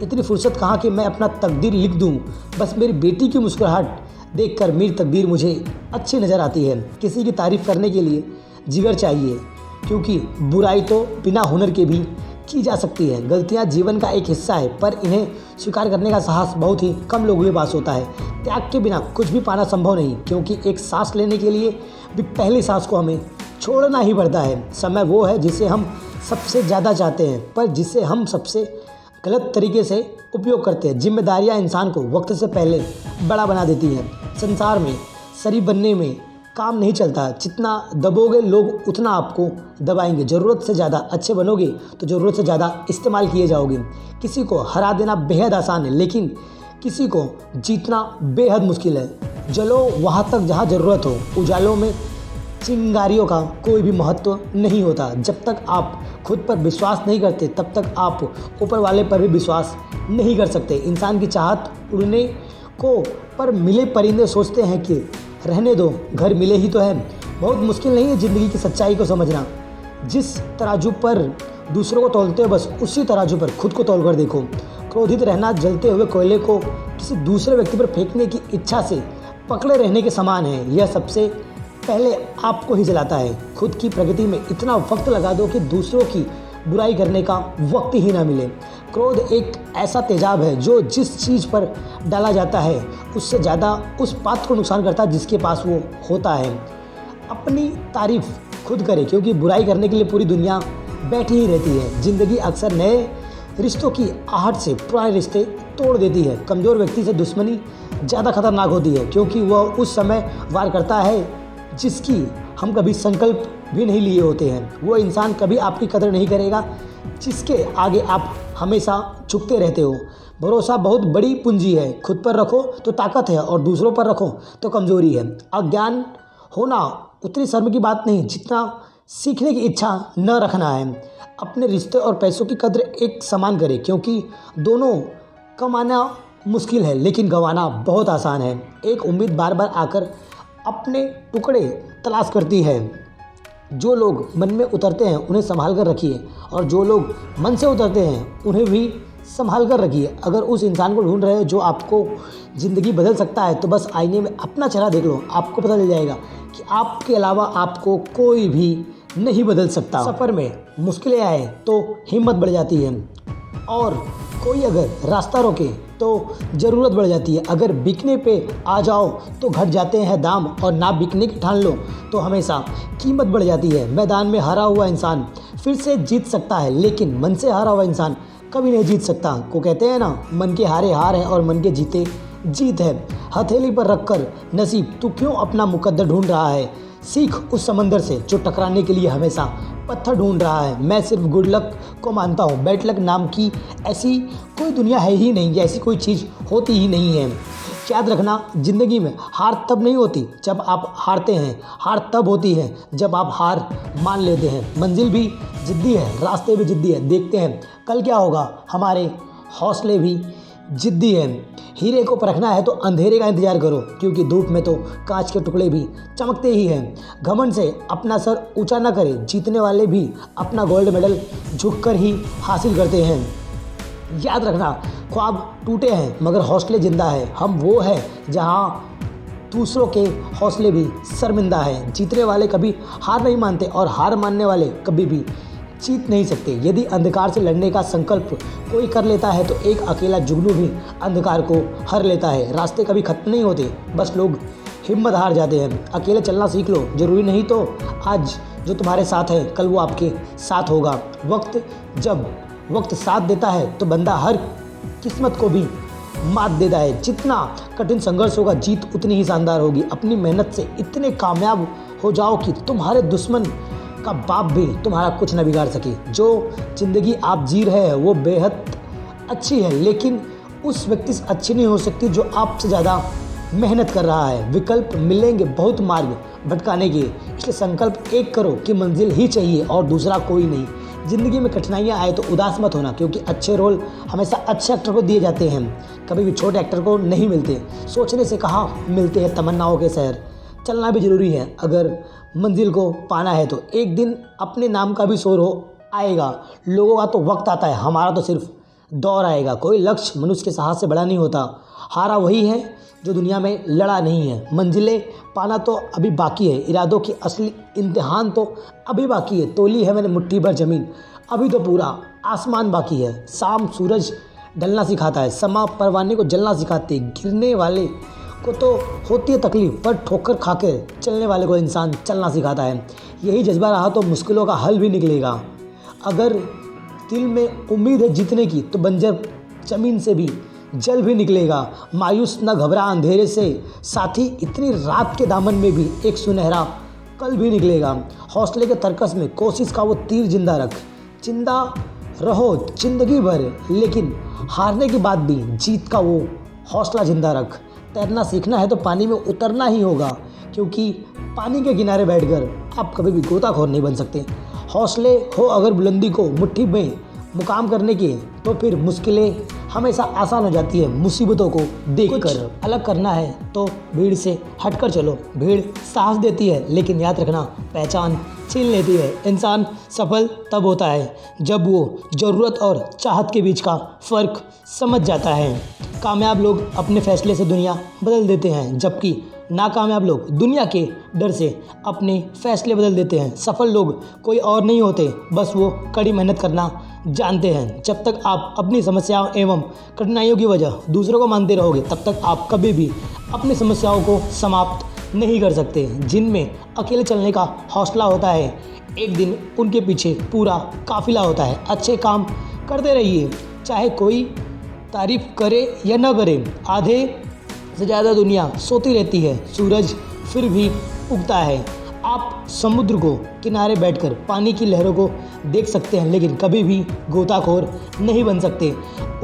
इतनी फुर्सत कहाँ कि मैं अपना तकदीर लिख दूँ, बस मेरी बेटी की मुस्कुराहट देखकर मेरी तकदीर मुझे अच्छी नज़र आती है। किसी की तारीफ़ करने के लिए जिगर चाहिए, क्योंकि बुराई तो बिना हुनर के भी की जा सकती है। गलतियाँ जीवन का एक हिस्सा है, पर इन्हें स्वीकार करने का साहस बहुत ही कम लोगों के पास होता है। त्याग के बिना कुछ भी पाना संभव नहीं, क्योंकि एक सांस लेने के लिए भी पहली सांस को हमें छोड़ना ही पड़ता है। समय वो है जिसे हम सबसे ज़्यादा चाहते हैं, पर जिसे हम सबसे गलत तरीके से उपयोग करते हैं। जिम्मेदारियाँ इंसान को वक्त से पहले बड़ा बना देती हैं। संसार में शरीफ बनने में काम नहीं चलता, जितना दबोगे लोग उतना आपको दबाएंगे। ज़रूरत से ज़्यादा अच्छे बनोगे तो ज़रूरत से ज़्यादा इस्तेमाल किए जाओगे। किसी को हरा देना बेहद आसान है, लेकिन किसी को जीतना बेहद मुश्किल है। जलो वहाँ तक जहाँ ज़रूरत हो। उजालों में चिंगारियों का कोई भी महत्व नहीं होता। जब तक आप खुद पर विश्वास नहीं करते तब तक आप ऊपर वाले पर भी विश्वास नहीं कर सकते। इंसान की चाहत उड़ने को, पर मिले परिंदे सोचते हैं कि रहने दो, घर मिले ही तो है। बहुत मुश्किल नहीं है ज़िंदगी की सच्चाई को समझना। जिस तराजू पर दूसरों को तौलते हो, बस उसी तराजू पर खुद को तौल कर देखो। क्रोधित रहना जलते हुए कोयले को किसी दूसरे व्यक्ति पर फेंकने की इच्छा से पकड़े रहने के समान है। यह सबसे पहले आपको ही जलाता है। खुद की प्रगति में इतना वक्त लगा दो कि दूसरों की बुराई करने का वक्त ही ना मिले। क्रोध एक ऐसा तेजाब है जो जिस चीज़ पर डाला जाता है उससे ज़्यादा उस पात्र को नुकसान करता है जिसके पास वो होता है। अपनी तारीफ खुद करे, क्योंकि बुराई करने के लिए पूरी दुनिया बैठी ही रहती है। ज़िंदगी अक्सर नए रिश्तों की आहट से पुराने रिश्ते तोड़ देती है। कमज़ोर व्यक्ति से दुश्मनी ज़्यादा खतरनाक होती है, क्योंकि वह उस समय वार करता है जिसकी हम कभी संकल्प भी नहीं लिए होते हैं। वो इंसान कभी आपकी कदर नहीं करेगा जिसके आगे आप हमेशा झुकते रहते हो। भरोसा बहुत बड़ी पूंजी है। खुद पर रखो तो ताकत है और दूसरों पर रखो तो कमज़ोरी है। अज्ञान होना उतनी शर्म की बात नहीं जितना सीखने की इच्छा न रखना है। अपने रिश्ते और पैसों की कदर एक समान करें, क्योंकि दोनों कमाना मुश्किल है लेकिन गंवाना बहुत आसान है। एक उम्मीद बार बार आकर अपने टुकड़े तलाश करती है। जो लोग मन में उतरते हैं उन्हें संभाल कर रखिए, और जो लोग मन से उतरते हैं उन्हें भी संभाल कर रखिए। अगर उस इंसान को ढूंढ रहे हो जो आपको ज़िंदगी बदल सकता है तो बस आईने में अपना चेहरा देख लो, आपको पता चल जाएगा कि आपके अलावा आपको कोई भी नहीं बदल सकता। सफ़र में मुश्किलें आए तो हिम्मत बढ़ जाती है, और कोई अगर रास्ता रोके तो ज़रूरत बढ़ जाती है। अगर बिकने पे आ जाओ तो घट जाते हैं दाम, और ना बिकने की ठान लो तो हमेशा कीमत बढ़ जाती है। मैदान में हारा हुआ इंसान फिर से जीत सकता है, लेकिन मन से हारा हुआ इंसान कभी नहीं जीत सकता। को कहते हैं ना, मन के हारे हार है और मन के जीते जीत है। हथेली पर रखकर नसीब तू क्यों अपना मुकद्दर ढूंढ रहा है। सीख उस समंदर से जो टकराने के लिए हमेशा पत्थर ढूंढ रहा है। मैं सिर्फ गुड लक को मानता हूँ। बैड लक नाम की ऐसी कोई दुनिया है ही नहीं, ऐसी कोई चीज़ होती ही नहीं है। याद रखना, ज़िंदगी में हार तब नहीं होती जब आप हारते हैं, हार तब होती है जब आप हार मान लेते हैं। मंजिल भी जिद्दी है, रास्ते भी जिद्दी है, देखते हैं कल क्या होगा। हमारे हौसले भी जिद्दी हैं। हीरे को परखना है तो अंधेरे का इंतजार करो, क्योंकि धूप में तो कांच के टुकड़े भी चमकते ही हैं। घमंड से अपना सर ऊंचा न करें, जीतने वाले भी अपना गोल्ड मेडल झुककर ही हासिल करते हैं। याद रखना, ख्वाब टूटे हैं मगर हौसले जिंदा है। हम वो हैं जहाँ दूसरों के हौसले भी शर्मिंदा हैं। जीतने वाले कभी हार नहीं मानते और हार मानने वाले कभी भी जीत नहीं सकते। यदि अंधकार से लड़ने का संकल्प कोई कर लेता है तो एक अकेला जुगनू भी अंधकार को हर लेता है। रास्ते कभी खत्म नहीं होते, बस लोग हिम्मत हार जाते हैं। अकेले चलना सीख लो, ज़रूरी नहीं तो आज जो तुम्हारे साथ है कल वो आपके साथ होगा। जब वक्त साथ देता है तो बंदा हर किस्मत को भी मात देता है। जितना कठिन संघर्ष होगा जीत उतनी ही शानदार होगी। अपनी मेहनत से इतने कामयाब हो जाओ कि तुम्हारे दुश्मन का बाप भी तुम्हारा कुछ न बिगाड़ सके। जो ज़िंदगी आप जी रहे हैं वो बेहद अच्छी है, लेकिन उस व्यक्ति से अच्छी नहीं हो सकती जो आपसे ज़्यादा मेहनत कर रहा है। विकल्प मिलेंगे बहुत मार्ग भटकाने के, इसलिए संकल्प एक करो कि मंजिल ही चाहिए और दूसरा कोई नहीं। ज़िंदगी में कठिनाइयाँ आए तो उदास मत होना, क्योंकि अच्छे रोल हमेशा अच्छे एक्टर को दिए जाते हैं, कभी भी छोटे एक्टर को नहीं मिलते। सोचने से कहाँ मिलते हैं तमन्नाओं के शहर। चलना भी ज़रूरी है, अगर मंजिल को पाना है तो एक दिन अपने नाम का भी शोर हो आएगा। लोगों का तो वक्त आता है, हमारा तो सिर्फ दौर आएगा। कोई लक्ष्य मनुष्य के साहस से बड़ा नहीं होता। हारा वही है जो दुनिया में लड़ा नहीं है। मंजिलें पाना तो अभी बाकी है, इरादों की असली इम्तिहान तो अभी बाकी है। तोली है मैंने मुट्ठी भर ज़मीन, अभी तो पूरा आसमान बाकी है। शाम सूरज ढलना सिखाता है, समा परवाने को जलना सिखाते हैं। गिरने वाले को तो होती है तकलीफ, पर ठोकर खाकर चलने वाले को इंसान चलना सिखाता है। यही जज्बा रहा तो मुश्किलों का हल भी निकलेगा। अगर दिल में उम्मीद है जीतने की तो बंजर ज़मीन से भी जल भी निकलेगा। मायूस न घबरा अंधेरे से, साथी इतनी रात के दामन में भी एक सुनहरा कल भी निकलेगा। हौसले के तरकस में कोशिश का वो तीर जिंदा रख। जिंदा रहो जिंदगी भर, लेकिन हारने के बाद भी जीत का वो हौसला जिंदा रख। तैरना सीखना है तो पानी में उतरना ही होगा, क्योंकि पानी के किनारे बैठकर आप कभी भी गोताखोर नहीं बन सकते। हौसले हो अगर बुलंदी को मुट्ठी में मुकाम करने के, तो फिर मुश्किलें हमेशा आसान हो जाती है। मुसीबतों को देखकर अलग करना है तो भीड़ से हटकर चलो। भीड़ साहस देती है, लेकिन याद रखना पहचान छीन लेती है। इंसान सफल तब होता है जब वो ज़रूरत और चाहत के बीच का फ़र्क समझ जाता है। कामयाब लोग अपने फैसले से दुनिया बदल देते हैं, जबकि नाकामयाब लोग दुनिया के डर से अपने फैसले बदल देते हैं। सफल लोग कोई और नहीं होते, बस वो कड़ी मेहनत करना जानते हैं। जब तक आप अपनी समस्याओं एवं कठिनाइयों की वजह दूसरों को मानते रहोगे, तब तक आप कभी भी अपनी समस्याओं को समाप्त नहीं कर सकते। जिनमें अकेले चलने का हौसला होता है, एक दिन उनके पीछे पूरा काफिला होता है। अच्छे काम करते रहिए, चाहे कोई तारीफ करे या न करे। आधे से ज़्यादा दुनिया सोती रहती है, सूरज फिर भी उगता है। आप समुद्र को किनारे बैठकर पानी की लहरों को देख सकते हैं, लेकिन कभी भी गोताखोर नहीं बन सकते।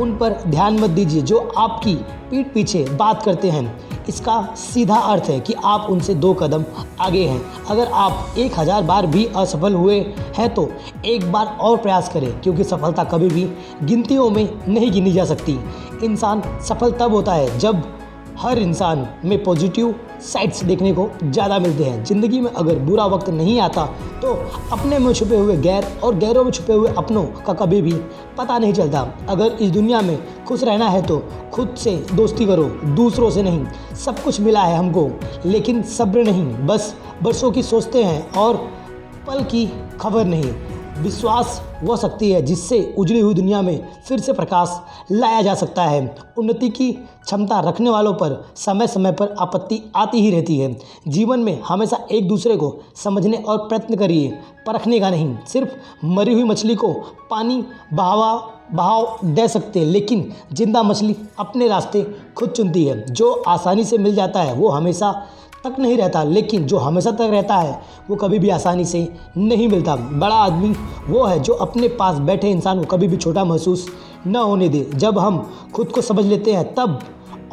उन पर ध्यान मत दीजिए जो आपकी पीठ पीछे बात करते हैं। इसका सीधा अर्थ है कि आप उनसे 2 कदम आगे हैं। अगर आप 1000 बार भी असफल हुए हैं तो एक बार और प्रयास करें, क्योंकि सफलता कभी भी गिनतियों में नहीं गिनी जा सकती। इंसान सफल तब होता है जब हर इंसान में पॉजिटिव साइड्स देखने को ज़्यादा मिलते हैं। ज़िंदगी में अगर बुरा वक्त नहीं आता तो अपने में छुपे हुए गैर और गैरों में छुपे हुए अपनों का कभी भी पता नहीं चलता। अगर इस दुनिया में खुश रहना है तो खुद से दोस्ती करो, दूसरों से नहीं। सब कुछ मिला है हमको, लेकिन सब्र नहीं। बस बरसों की सोचते हैं और पल की खबर नहीं। विश्वास वह शक्ति है जिससे उजड़ी हुई दुनिया में फिर से प्रकाश लाया जा सकता है। उन्नति की क्षमता रखने वालों पर समय समय पर आपत्ति आती ही रहती है। जीवन में हमेशा एक दूसरे को समझने और प्रयत्न करिए, परखने का नहीं। सिर्फ मरी हुई मछली को पानी बहाव दे सकते, लेकिन जिंदा मछली अपने रास्ते खुद चुनती है। जो आसानी से मिल जाता है वो हमेशा तक नहीं रहता, लेकिन जो हमेशा तक रहता है वो कभी भी आसानी से नहीं मिलता। बड़ा आदमी वो है जो अपने पास बैठे इंसान को कभी भी छोटा महसूस न होने दे। जब हम खुद को समझ लेते हैं तब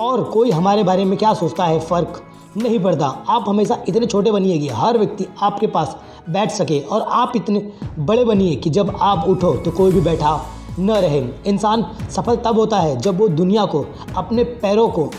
और कोई हमारे बारे में क्या सोचता है फ़र्क नहीं पड़ता। आप हमेशा इतने छोटे बनिए कि हर व्यक्ति आपके पास बैठ सके और आप इतने बड़े बनिए कि जब आप उठो तो कोई भी बैठा न रहे। इंसान सफल तब होता है जब वो दुनिया को अपने पैरों को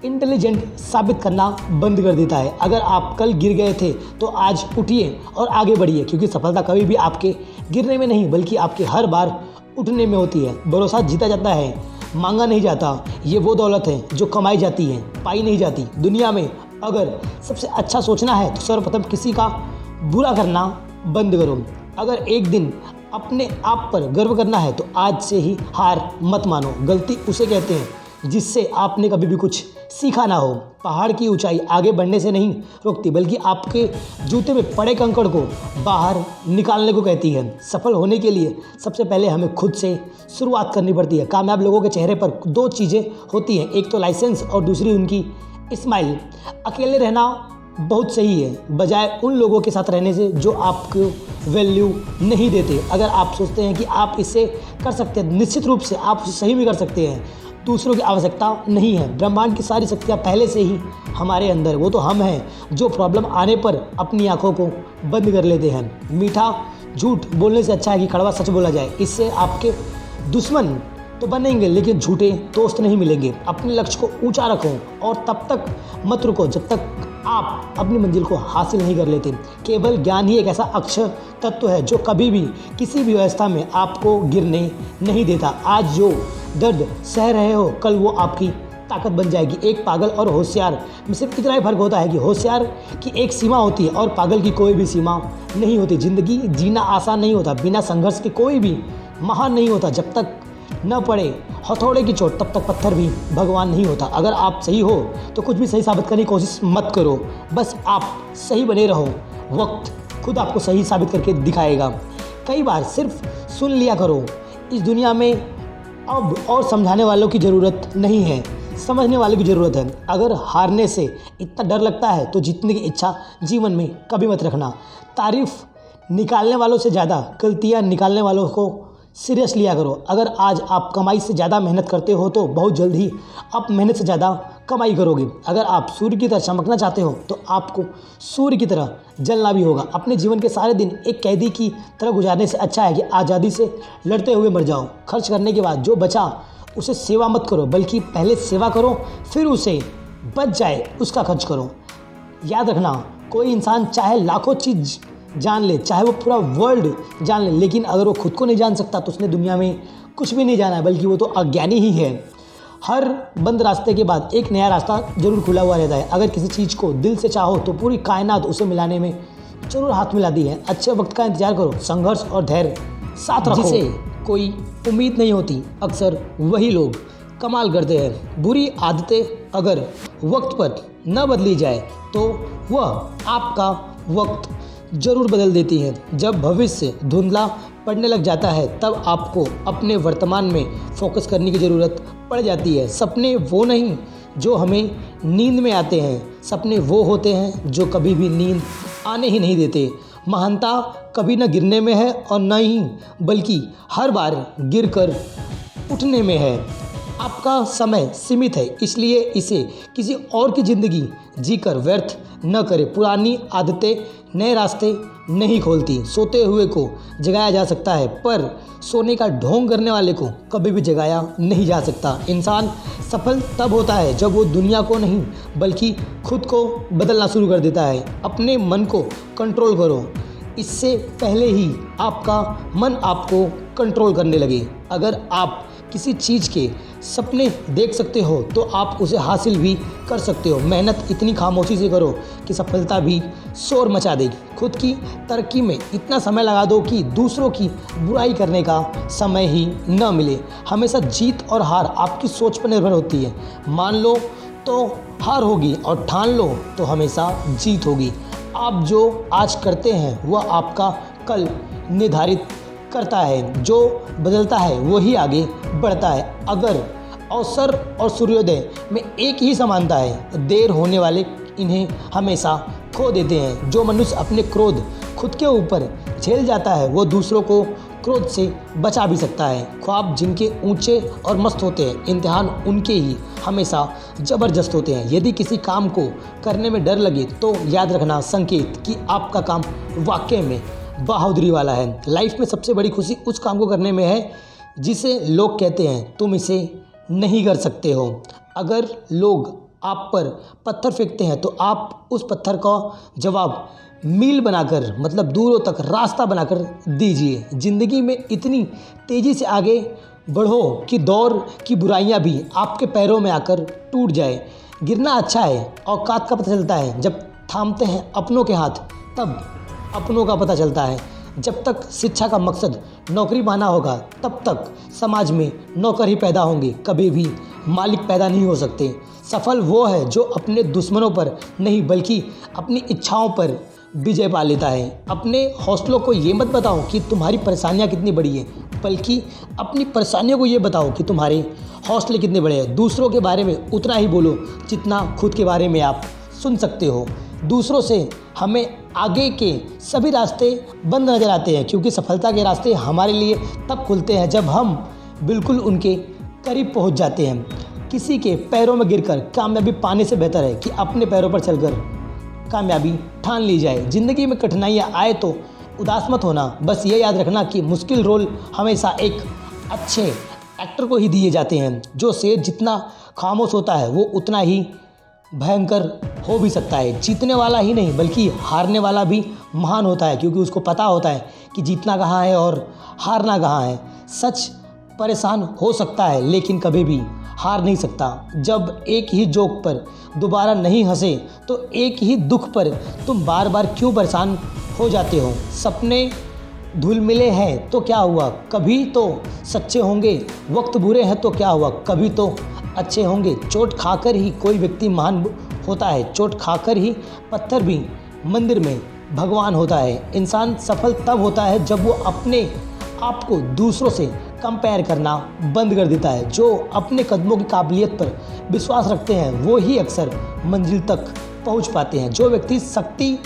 इंटेलिजेंट साबित करना बंद कर देता है। अगर आप कल गिर गए थे तो आज उठिए और आगे बढ़िए, क्योंकि सफलता कभी भी आपके गिरने में नहीं बल्कि आपके हर बार उठने में होती है। भरोसा जीता जाता है, मांगा नहीं जाता। ये वो दौलत है जो कमाई जाती है, पाई नहीं जाती। दुनिया में अगर सबसे अच्छा सोचना है तो सर्वप्रथम किसी का बुरा करना बंद करो। अगर एक दिन अपने आप पर गर्व करना है तो आज से ही हार मत मानो। गलती उसे कहते हैं जिससे आपने कभी भी कुछ सीखा ना हो। पहाड़ की ऊंचाई आगे बढ़ने से नहीं रोकती बल्कि आपके जूते में पड़े कंकड़ को बाहर निकालने को कहती है। सफल होने के लिए सबसे पहले हमें खुद से शुरुआत करनी पड़ती है। कामयाब लोगों के चेहरे पर दो चीज़ें होती हैं, एक तो लाइसेंस और दूसरी उनकी स्माइल। अकेले रहना बहुत सही है बजाय उन लोगों के साथ रहने से जो आपको वैल्यू नहीं देते। अगर आप सोचते हैं कि आप इसे कर सकते हैं, निश्चित रूप से आप उसे सही भी कर सकते हैं। दूसरों की आवश्यकता नहीं है। ब्रह्मांड की सारी शक्तियाँ पहले से ही हमारे अंदर। वो तो हम हैं जो प्रॉब्लम आने पर अपनी आंखों को बंद कर लेते हैं। मीठा झूठ बोलने से अच्छा है कि कड़वा सच बोला जाए। इससे आपके दुश्मन तो बनेंगे लेकिन झूठे दोस्त नहीं मिलेंगे। अपने लक्ष्य को ऊंचा रखो और तब तक मत रुको जब तक आप अपनी मंजिल को हासिल नहीं कर लेते। केवल ज्ञान ही एक ऐसा अक्षय तत्व है जो कभी भी किसी भी व्यवस्था में आपको गिरने नहीं देता। आज जो दर्द सह रहे हो कल वो आपकी ताकत बन जाएगी। एक पागल और होशियार में सिर्फ इतना ही फर्क होता है कि होशियार की एक सीमा होती है और पागल की कोई भी सीमा नहीं होती। ज़िंदगी जीना आसान नहीं होता, बिना संघर्ष के कोई भी महान नहीं होता। जब तक न पड़े हथौड़े की चोट तब तक पत्थर भी भगवान नहीं होता। अगर आप सही हो तो कुछ भी सही साबित करने की कोशिश मत करो, बस आप सही बने रहो। वक्त खुद आपको सही साबित करके दिखाएगा। कई बार सिर्फ सुन लिया करो। इस दुनिया में अब और समझाने वालों की ज़रूरत नहीं है, समझने वालों की ज़रूरत है। अगर हारने से इतना डर लगता है तो जीतने की इच्छा जीवन में कभी मत रखना। तारीफ़ निकालने वालों से ज़्यादा गलतियाँ निकालने वालों को सीरियस लिया करो। अगर आज आप कमाई से ज़्यादा मेहनत करते हो तो बहुत जल्द ही आप मेहनत से ज़्यादा कमाई करोगे। अगर आप सूर्य की तरह चमकना चाहते हो तो आपको सूर्य की तरह जलना भी होगा। अपने जीवन के सारे दिन एक कैदी की तरह गुजारने से अच्छा है कि आज़ादी से लड़ते हुए मर जाओ। खर्च करने के बाद जो बचा उसे सेवा मत करो बल्कि पहले सेवा करो, फिर उसे बच जाए उसका खर्च करो। याद रखना, कोई इंसान चाहे लाखों चीज़ जान ले, चाहे वो पूरा वर्ल्ड जान ले, लेकिन अगर वो खुद को नहीं जान सकता तो उसने दुनिया में कुछ भी नहीं जाना है, बल्कि वो तो अज्ञानी ही है। हर बंद रास्ते के बाद एक नया रास्ता जरूर खुला हुआ रहता है। अगर किसी चीज़ को दिल से चाहो तो पूरी कायनात उसे मिलाने में जरूर हाथ मिलाती है। अच्छे वक्त का इंतजार करो, संघर्ष और धैर्य साथ रखो। जिसे कोई उम्मीद नहीं होती अक्सर वही लोग कमाल करते हैं। बुरी आदतें अगर वक्त पर न बदली जाए तो वह आपका वक्त जरूर बदल देती है। जब भविष्य धुंधला पड़ने लग जाता है तब आपको अपने वर्तमान में फोकस करने की ज़रूरत पड़ जाती है। सपने वो नहीं जो हमें नींद में आते हैं, सपने वो होते हैं जो कभी भी नींद आने ही नहीं देते। महानता कभी न गिरने में है और न ही बल्कि हर बार गिरकर उठने में है। आपका समय सीमित है, इसलिए इसे किसी और की ज़िंदगी जीकर व्यर्थ न करें। पुरानी आदतें नए रास्ते नहीं खोलती। सोते हुए को जगाया जा सकता है पर सोने का ढोंग करने वाले को कभी भी जगाया नहीं जा सकता। इंसान सफल तब होता है जब वो दुनिया को नहीं बल्कि खुद को बदलना शुरू कर देता है। अपने मन को कंट्रोल करो, इससे पहले ही आपका मन आपको कंट्रोल करने लगे। अगर आप किसी चीज़ के सपने देख सकते हो तो आप उसे हासिल भी कर सकते हो। मेहनत इतनी खामोशी से करो कि सफलता भी शोर मचा देगी। खुद की तरक्की में इतना समय लगा दो कि दूसरों की बुराई करने का समय ही न मिले। हमेशा जीत और हार आपकी सोच पर निर्भर होती है। मान लो तो हार होगी और ठान लो तो हमेशा जीत होगी। आप जो आज करते हैं वह आपका कल निर्धारित करता है। जो बदलता है वही आगे बढ़ता है। अगर अवसर और सूर्योदय में एक ही समानता है, देर होने वाले इन्हें हमेशा खो देते हैं। जो मनुष्य अपने क्रोध खुद के ऊपर झेल जाता है वो दूसरों को क्रोध से बचा भी सकता है। ख्वाब जिनके ऊंचे और मस्त होते हैं, इम्तिहान उनके ही हमेशा ज़बरदस्त होते हैं। यदि किसी काम को करने में डर लगे तो याद रखना संकेत कि आपका काम वाकई में बहादुरी वाला है। लाइफ में सबसे बड़ी खुशी उस काम को करने में है जिसे लोग कहते हैं तुम इसे नहीं कर सकते हो। अगर लोग आप पर पत्थर फेंकते हैं तो आप उस पत्थर का जवाब मील बनाकर, मतलब दूरों तक रास्ता बनाकर दीजिए। ज़िंदगी में इतनी तेज़ी से आगे बढ़ो कि दौर की बुराइयां भी आपके पैरों में आकर टूट जाए। गिरना अच्छा है, औकात का पता चलता है जब थामते हैं अपनों के हाथ, तब अपनों का पता चलता है। जब तक शिक्षा का मकसद नौकरी पाना होगा तब तक समाज में नौकर ही पैदा होंगे, कभी भी मालिक पैदा नहीं हो सकते। सफल वो है जो अपने दुश्मनों पर नहीं बल्कि अपनी इच्छाओं पर विजय पा लेता है। अपने हौसलों को ये मत बताओ कि तुम्हारी परेशानियां कितनी बड़ी हैं, बल्कि अपनी परेशानियों को ये बताओ कि तुम्हारे हौसले कितने बड़े हैं। दूसरों के बारे में उतना ही बोलो जितना खुद के बारे में आप सुन सकते हो। दूसरों से हमें आगे के सभी रास्ते बंद नज़र आते हैं, क्योंकि सफलता के रास्ते हमारे लिए तब खुलते हैं जब हम बिल्कुल उनके करीब पहुंच जाते हैं। किसी के पैरों में गिरकर कामयाबी पाने से बेहतर है कि अपने पैरों पर चलकर कामयाबी ठान ली जाए। ज़िंदगी में कठिनाइयाँ आए तो उदास मत होना, बस ये याद रखना कि मुश्किल रोल हमेशा एक अच्छे एक्टर को ही दिए जाते हैं। जो शेर जितना खामोश होता है वो उतना ही भयंकर हो भी सकता है। जीतने वाला ही नहीं बल्कि हारने वाला भी महान होता है, क्योंकि उसको पता होता है कि जीतना कहाँ है और हारना कहाँ है। सच परेशान हो सकता है लेकिन कभी भी हार नहीं सकता। जब एक ही जोक पर दोबारा नहीं हंसे तो एक ही दुख पर तुम बार बार क्यों परेशान हो जाते हो। सपने धुल मिले हैं तो क्या हुआ, कभी तो सच्चे होंगे। वक्त बुरे हैं तो क्या हुआ, कभी तो अच्छे होंगे। चोट खाकर ही कोई व्यक्ति महान होता है, चोट खाकर ही पत्थर भी मंदिर में भगवान होता है। इंसान सफल तब होता है जब वो अपने आप को दूसरों से कंपेयर करना बंद कर देता है। जो अपने कदमों की काबिलियत पर विश्वास रखते हैं वो ही अक्सर मंजिल तक पहुंच पाते हैं। जो व्यक्ति शक्ति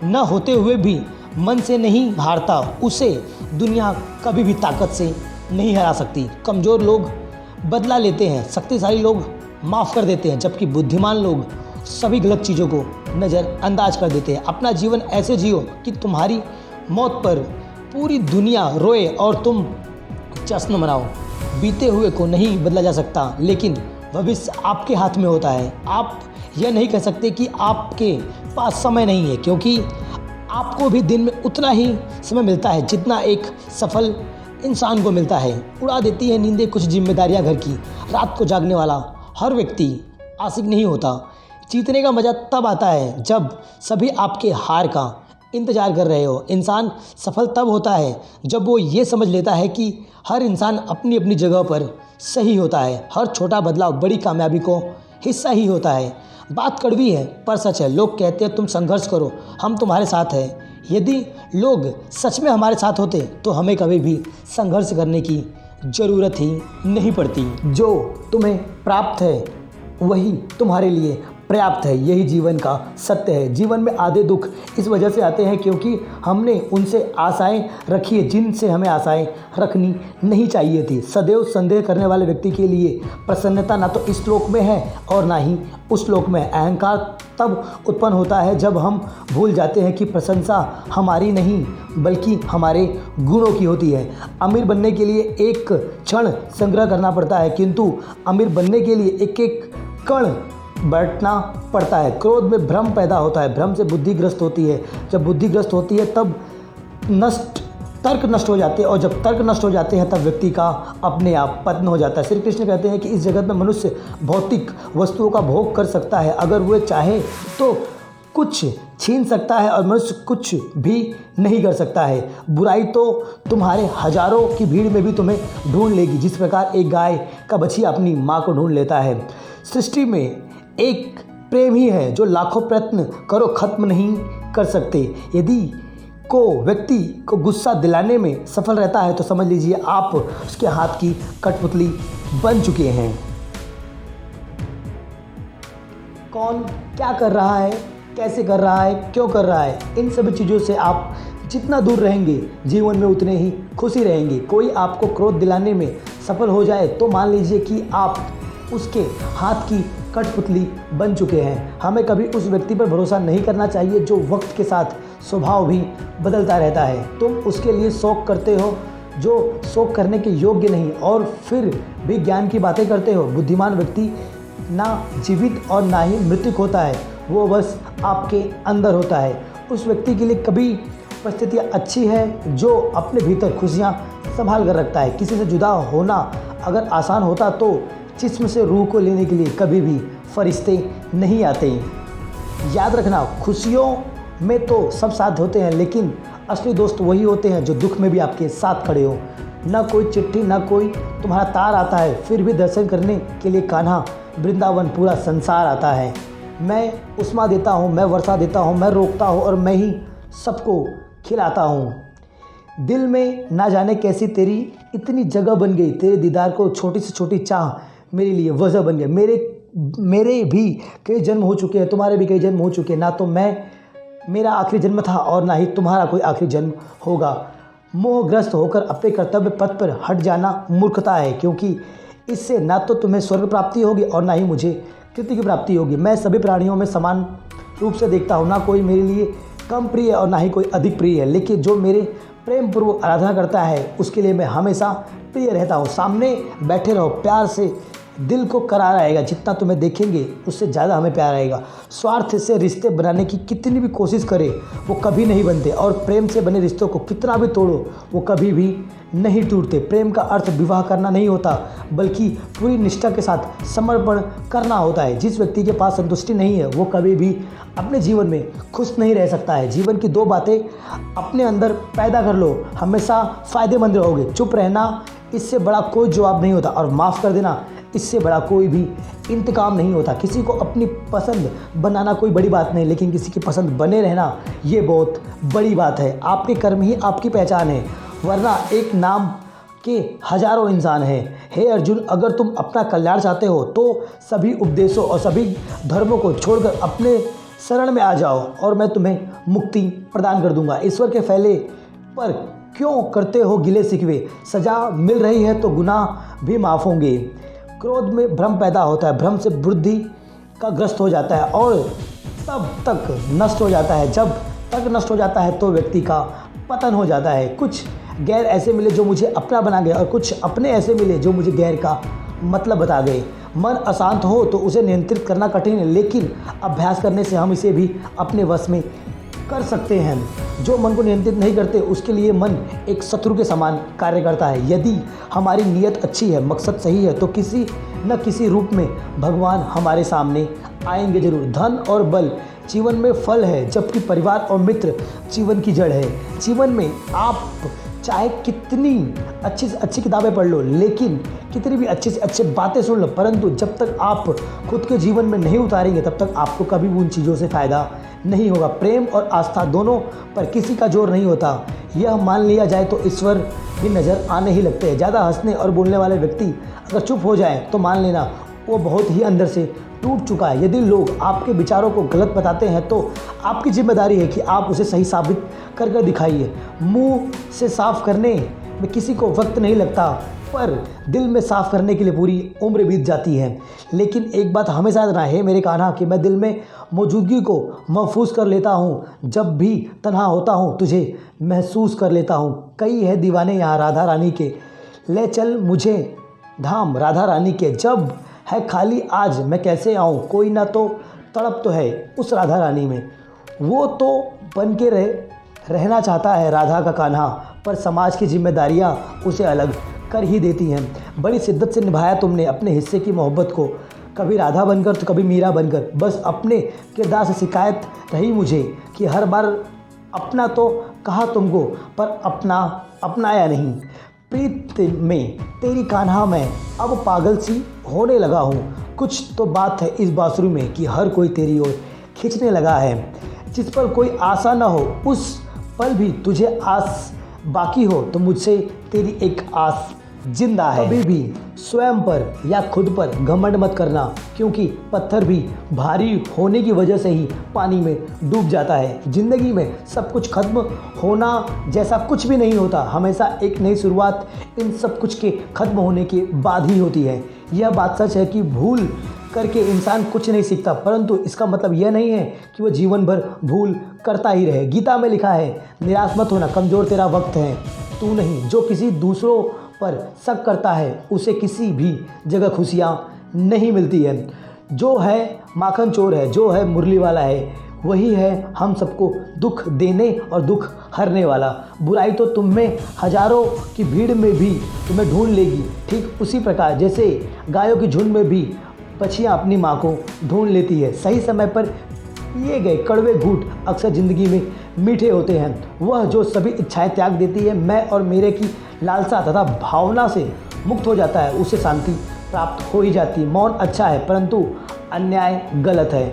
न होते हुए भी मन से नहीं हारता, उसे दुनिया कभी भी ताकत से नहीं हरा सकती। कमज़ोर लोग बदला लेते हैं, शक्तिशाली लोग माफ़ कर देते हैं, जबकि बुद्धिमान लोग सभी गलत चीज़ों को नज़रअंदाज कर देते हैं। अपना जीवन ऐसे जियो कि तुम्हारी मौत पर पूरी दुनिया रोए और तुम जश्न मनाओ। बीते हुए को नहीं बदला जा सकता, लेकिन भविष्य आपके हाथ में होता है। आप यह नहीं कह सकते कि आपके पास समय नहीं है, क्योंकि आपको भी दिन में उतना ही समय मिलता है जितना एक सफल इंसान को मिलता है। उड़ा देती है नींदें कुछ जिम्मेदारियां घर की। रात को जागने वाला हर व्यक्ति आशिक नहीं होता। जीतने का मज़ा तब आता है जब सभी आपके हार का इंतज़ार कर रहे हो। इंसान सफल तब होता है जब वो ये समझ लेता है कि हर इंसान अपनी अपनी जगह पर सही होता है। हर छोटा बदलाव बड़ी कामयाबी को हिस्सा ही होता है। बात कड़वी है पर सच है। लोग कहते हैं तुम संघर्ष करो, हम तुम्हारे साथ हैं। यदि लोग सच में हमारे साथ होते तो हमें कभी भी संघर्ष करने की ज़रूरत ही नहीं पड़ती। जो तुम्हें प्राप्त है वही तुम्हारे लिए पर्याप्त है, यही जीवन का सत्य है। जीवन में आधे दुख इस वजह से आते हैं क्योंकि हमने उनसे आशाएं रखी है जिनसे हमें आशाएं रखनी नहीं चाहिए थी। सदैव संदेह करने वाले व्यक्ति के लिए प्रसन्नता ना तो इस श्लोक में है और ना ही उस श्लोक में। अहंकार तब उत्पन्न होता है जब हम भूल जाते हैं कि प्रशंसा हमारी नहीं बल्कि हमारे गुणों की होती है। अमीर बनने के लिए एक क्षण संग्रह करना पड़ता है, किंतु अमीर बनने के लिए एक एक कण बैठना पड़ता है। क्रोध में भ्रम पैदा होता है, भ्रम से बुद्धि ग्रस्त होती है। जब बुद्धि ग्रस्त होती है तब तर्क नष्ट हो जाते हैं, और जब तर्क नष्ट हो जाते हैं तब व्यक्ति का अपने आप पतन हो जाता है। श्री कृष्ण कहते हैं कि इस जगत में मनुष्य भौतिक वस्तुओं का भोग कर सकता है, अगर वह चाहे तो कुछ छीन सकता है, और मनुष्य कुछ भी नहीं कर सकता है। बुराई तो तुम्हारे हजारों की भीड़ में भी तुम्हें ढूंढ लेगी, जिस प्रकार एक गाय का बछिया अपनी माँ को ढूंढ लेता है। सृष्टि में एक प्रेम ही है जो लाखों प्रयत्न करो खत्म नहीं कर सकते। यदि को व्यक्ति को गुस्सा दिलाने में सफल रहता है तो समझ लीजिए आप उसके हाथ की कठपुतली बन चुके हैं। कौन क्या कर रहा है कैसे कर रहा है, क्यों कर रहा है। इन सभी चीज़ों से आप जितना दूर रहेंगे जीवन में उतने ही खुशी रहेंगे। कोई आपको क्रोध दिलाने में सफल हो जाए तो मान लीजिए कि आप उसके हाथ की कठपुतली बन चुके हैं। हमें कभी उस व्यक्ति पर भरोसा नहीं करना चाहिए जो वक्त के साथ स्वभाव भी बदलता रहता है। तुम उसके लिए शौक करते हो जो शौक करने के योग्य नहीं, और फिर भी ज्ञान की बातें करते हो। बुद्धिमान व्यक्ति ना जीवित और ना ही मृतक होता है, वो बस आपके अंदर होता है। उस व्यक्ति के लिए कभी परिस्थितियाँ अच्छी है जो अपने भीतर खुशियाँ संभाल कर रखता है। किसी से जुदा होना अगर आसान होता तो जिस्म से रूह को लेने के लिए कभी भी फरिश्ते नहीं आते। याद रखना, खुशियों में तो सब साथ होते हैं, लेकिन असली दोस्त वही होते हैं जो दुख में भी आपके साथ खड़े हो। ना कोई चिट्ठी, ना कोई तुम्हारा तार आता है, फिर भी दर्शन करने के लिए कान्हा वृंदावन पूरा संसार आता है। मैं उष्मा देता हूँ, मैं वर्षा देता हूँ, मैं रोकता हूँ और मैं ही सबको खिलाता हूँ। दिल में ना जाने कैसी तेरी इतनी जगह बन गई, तेरे दीदार को छोटी से छोटी चाह मेरे लिए वजह बन गया। मेरे भी कई जन्म हो चुके हैं, तुम्हारे भी कई जन्म हो चुके हैं। ना तो मेरा आखिरी जन्म था और ना ही तुम्हारा कोई आखिरी जन्म होगा। मोहग्रस्त होकर अपने कर्तव्य पथ पर हट जाना मूर्खता है, क्योंकि इससे ना तो तुम्हें स्वर्ग प्राप्ति होगी और ना ही मुझे कृति की प्राप्ति होगी। मैं सभी प्राणियों में समान रूप से देखता हूँ, ना कोई मेरे लिए कम प्रिय और ना ही कोई अधिक प्रिय है, लेकिन जो मेरे प्रेम पूर्वक आराधना करता है उसके लिए मैं हमेशा प्रिय रहता हूँ। सामने बैठे रहो, प्यार से दिल को करार आएगा। जितना तुम्हें देखेंगे उससे ज़्यादा हमें प्यार आएगा। स्वार्थ से रिश्ते बनाने की कितनी भी कोशिश करे वो कभी नहीं बनते, और प्रेम से बने रिश्तों को कितना भी तोड़ो वो कभी भी नहीं टूटते। प्रेम का अर्थ विवाह करना नहीं होता, बल्कि पूरी निष्ठा के साथ समर्पण करना होता है। जिस व्यक्ति के पास संतुष्टि नहीं है वो कभी भी अपने जीवन में खुश नहीं रह सकता है। जीवन की दो बातें अपने अंदर पैदा कर लो, हमेशा फ़ायदेमंद रहोगे। चुप रहना, इससे बड़ा कोई जवाब नहीं होता, और माफ़ कर देना, इससे बड़ा कोई भी इंतकाम नहीं होता। किसी को अपनी पसंद बनाना कोई बड़ी बात नहीं, लेकिन किसी की पसंद बने रहना ये बहुत बड़ी बात है। आपके कर्म ही आपकी पहचान है, वरना एक नाम के हजारों इंसान हैं। हे अर्जुन, अगर तुम अपना कल्याण चाहते हो तो सभी उपदेशों और सभी धर्मों को छोड़कर अपने शरण में आ जाओ और मैं तुम्हें मुक्ति प्रदान कर दूंगा। ईश्वर के फैले पर क्यों करते हो गिले शिकवे? सजा मिल रही है तो गुनाह भी माफ़ होंगे। क्रोध में भ्रम पैदा होता है, भ्रम से बुद्धि का ग्रस्त हो जाता है और तब तक नष्ट हो जाता है। जब तक नष्ट हो जाता है तो व्यक्ति का पतन हो जाता है। कुछ गैर ऐसे मिले जो मुझे अपना बना गए, और कुछ अपने ऐसे मिले जो मुझे गैर का मतलब बता गए। मन अशांत हो तो उसे नियंत्रित करना कठिन है, लेकिन अभ्यास करने से हम इसे भी अपने वश में कर सकते हैं। जो मन को नियंत्रित नहीं करते उसके लिए मन एक शत्रु के समान कार्य करता है। यदि हमारी नीयत अच्छी है, मकसद सही है, तो किसी न किसी रूप में भगवान हमारे सामने आएंगे जरूर। धन और बल जीवन में फल है, जबकि परिवार और मित्र जीवन की जड़ है। जीवन में आप चाहे कितनी अच्छी से अच्छी किताबें पढ़ लो, लेकिन कितनी भी अच्छी से अच्छी बातें सुन लो, परंतु जब तक आप खुद के जीवन में नहीं उतारेंगे तब तक आपको कभी भी उन चीज़ों से फ़ायदा नहीं होगा। प्रेम और आस्था दोनों पर किसी का जोर नहीं होता। यह मान लिया जाए तो ईश्वर भी नज़र आने ही लगते हैं। ज़्यादा हंसने और बोलने वाले व्यक्ति अगर चुप हो जाए तो मान लेना वो बहुत ही अंदर से टूट चुका है। यदि लोग आपके विचारों को गलत बताते हैं तो आपकी जिम्मेदारी है कि आप उसे सही साबित करके दिखाइए। मुंह से साफ करने में किसी को वक्त नहीं लगता, पर दिल में साफ करने के लिए पूरी उम्र बीत जाती है। लेकिन एक बात हमेशा याद रखना है मेरे कान्हा कि मैं दिल में मौजूदगी को महफूज कर लेता हूँ। जब भी तन्हा होता हूँ तुझे महसूस कर लेता हूँ। कई है दीवाने यहाँ राधा रानी के, ले चल मुझे धाम राधा रानी के। जब है खाली आज मैं कैसे आऊँ, कोई ना तो तड़प तो है उस राधा रानी में। वो तो बन के रहना चाहता है राधा का कान्हा, पर समाज की जिम्मेदारियाँ उसे अलग कर ही देती हैं। बड़ी शिद्दत से निभाया तुमने अपने हिस्से की मोहब्बत को, कभी राधा बनकर तो कभी मीरा बनकर। बस अपने किरदार से शिकायत रही मुझे कि हर बार अपना तो कहा तुमको पर अपनाया नहीं। प्रीत में तेरी कान्हा मैं अब पागल सी होने लगा हूँ। कुछ तो बात है इस बांसुरी में कि हर कोई तेरी ओर खींचने लगा है। जिस पर कोई आशा न हो उस पल भी तुझे आस बाकी हो तो मुझसे तेरी एक आस जिंदा है। कभी भी स्वयं पर या खुद पर घमंड मत करना, क्योंकि पत्थर भी भारी होने की वजह से ही पानी में डूब जाता है। ज़िंदगी में सब कुछ खत्म होना जैसा कुछ भी नहीं होता, हमेशा एक नई शुरुआत इन सब कुछ के खत्म होने के बाद ही होती है। यह बात सच है कि भूल करके इंसान कुछ नहीं सीखता, परंतु इसका मतलब यह नहीं है कि वह जीवन भर भूल करता ही रहे। गीता में लिखा है, निराश मत होना, कमज़ोर तेरा वक्त है, तू नहीं। जो किसी दूसरों पर शक करता है उसे किसी भी जगह खुशियाँ नहीं मिलती है। जो है माखन चोर है, जो है मुरली वाला है, वही है हम सबको दुख देने और दुख हरने वाला। बुराई तो तुम में हजारों की भीड़ में भी तुम्हें ढूंढ लेगी, ठीक उसी प्रकार जैसे गायों की झुंड में भी बछियाँ अपनी माँ को ढूंढ लेती है। सही समय पर पिए गए कड़वे घूंट अक्सर ज़िंदगी में मीठे होते हैं। वह जो सभी इच्छाएं त्याग देती है, मैं और मेरे की लालसा तथा भावना से मुक्त हो जाता है, उसे शांति प्राप्त हो ही जाती है। मौन अच्छा है, परंतु अन्याय गलत है।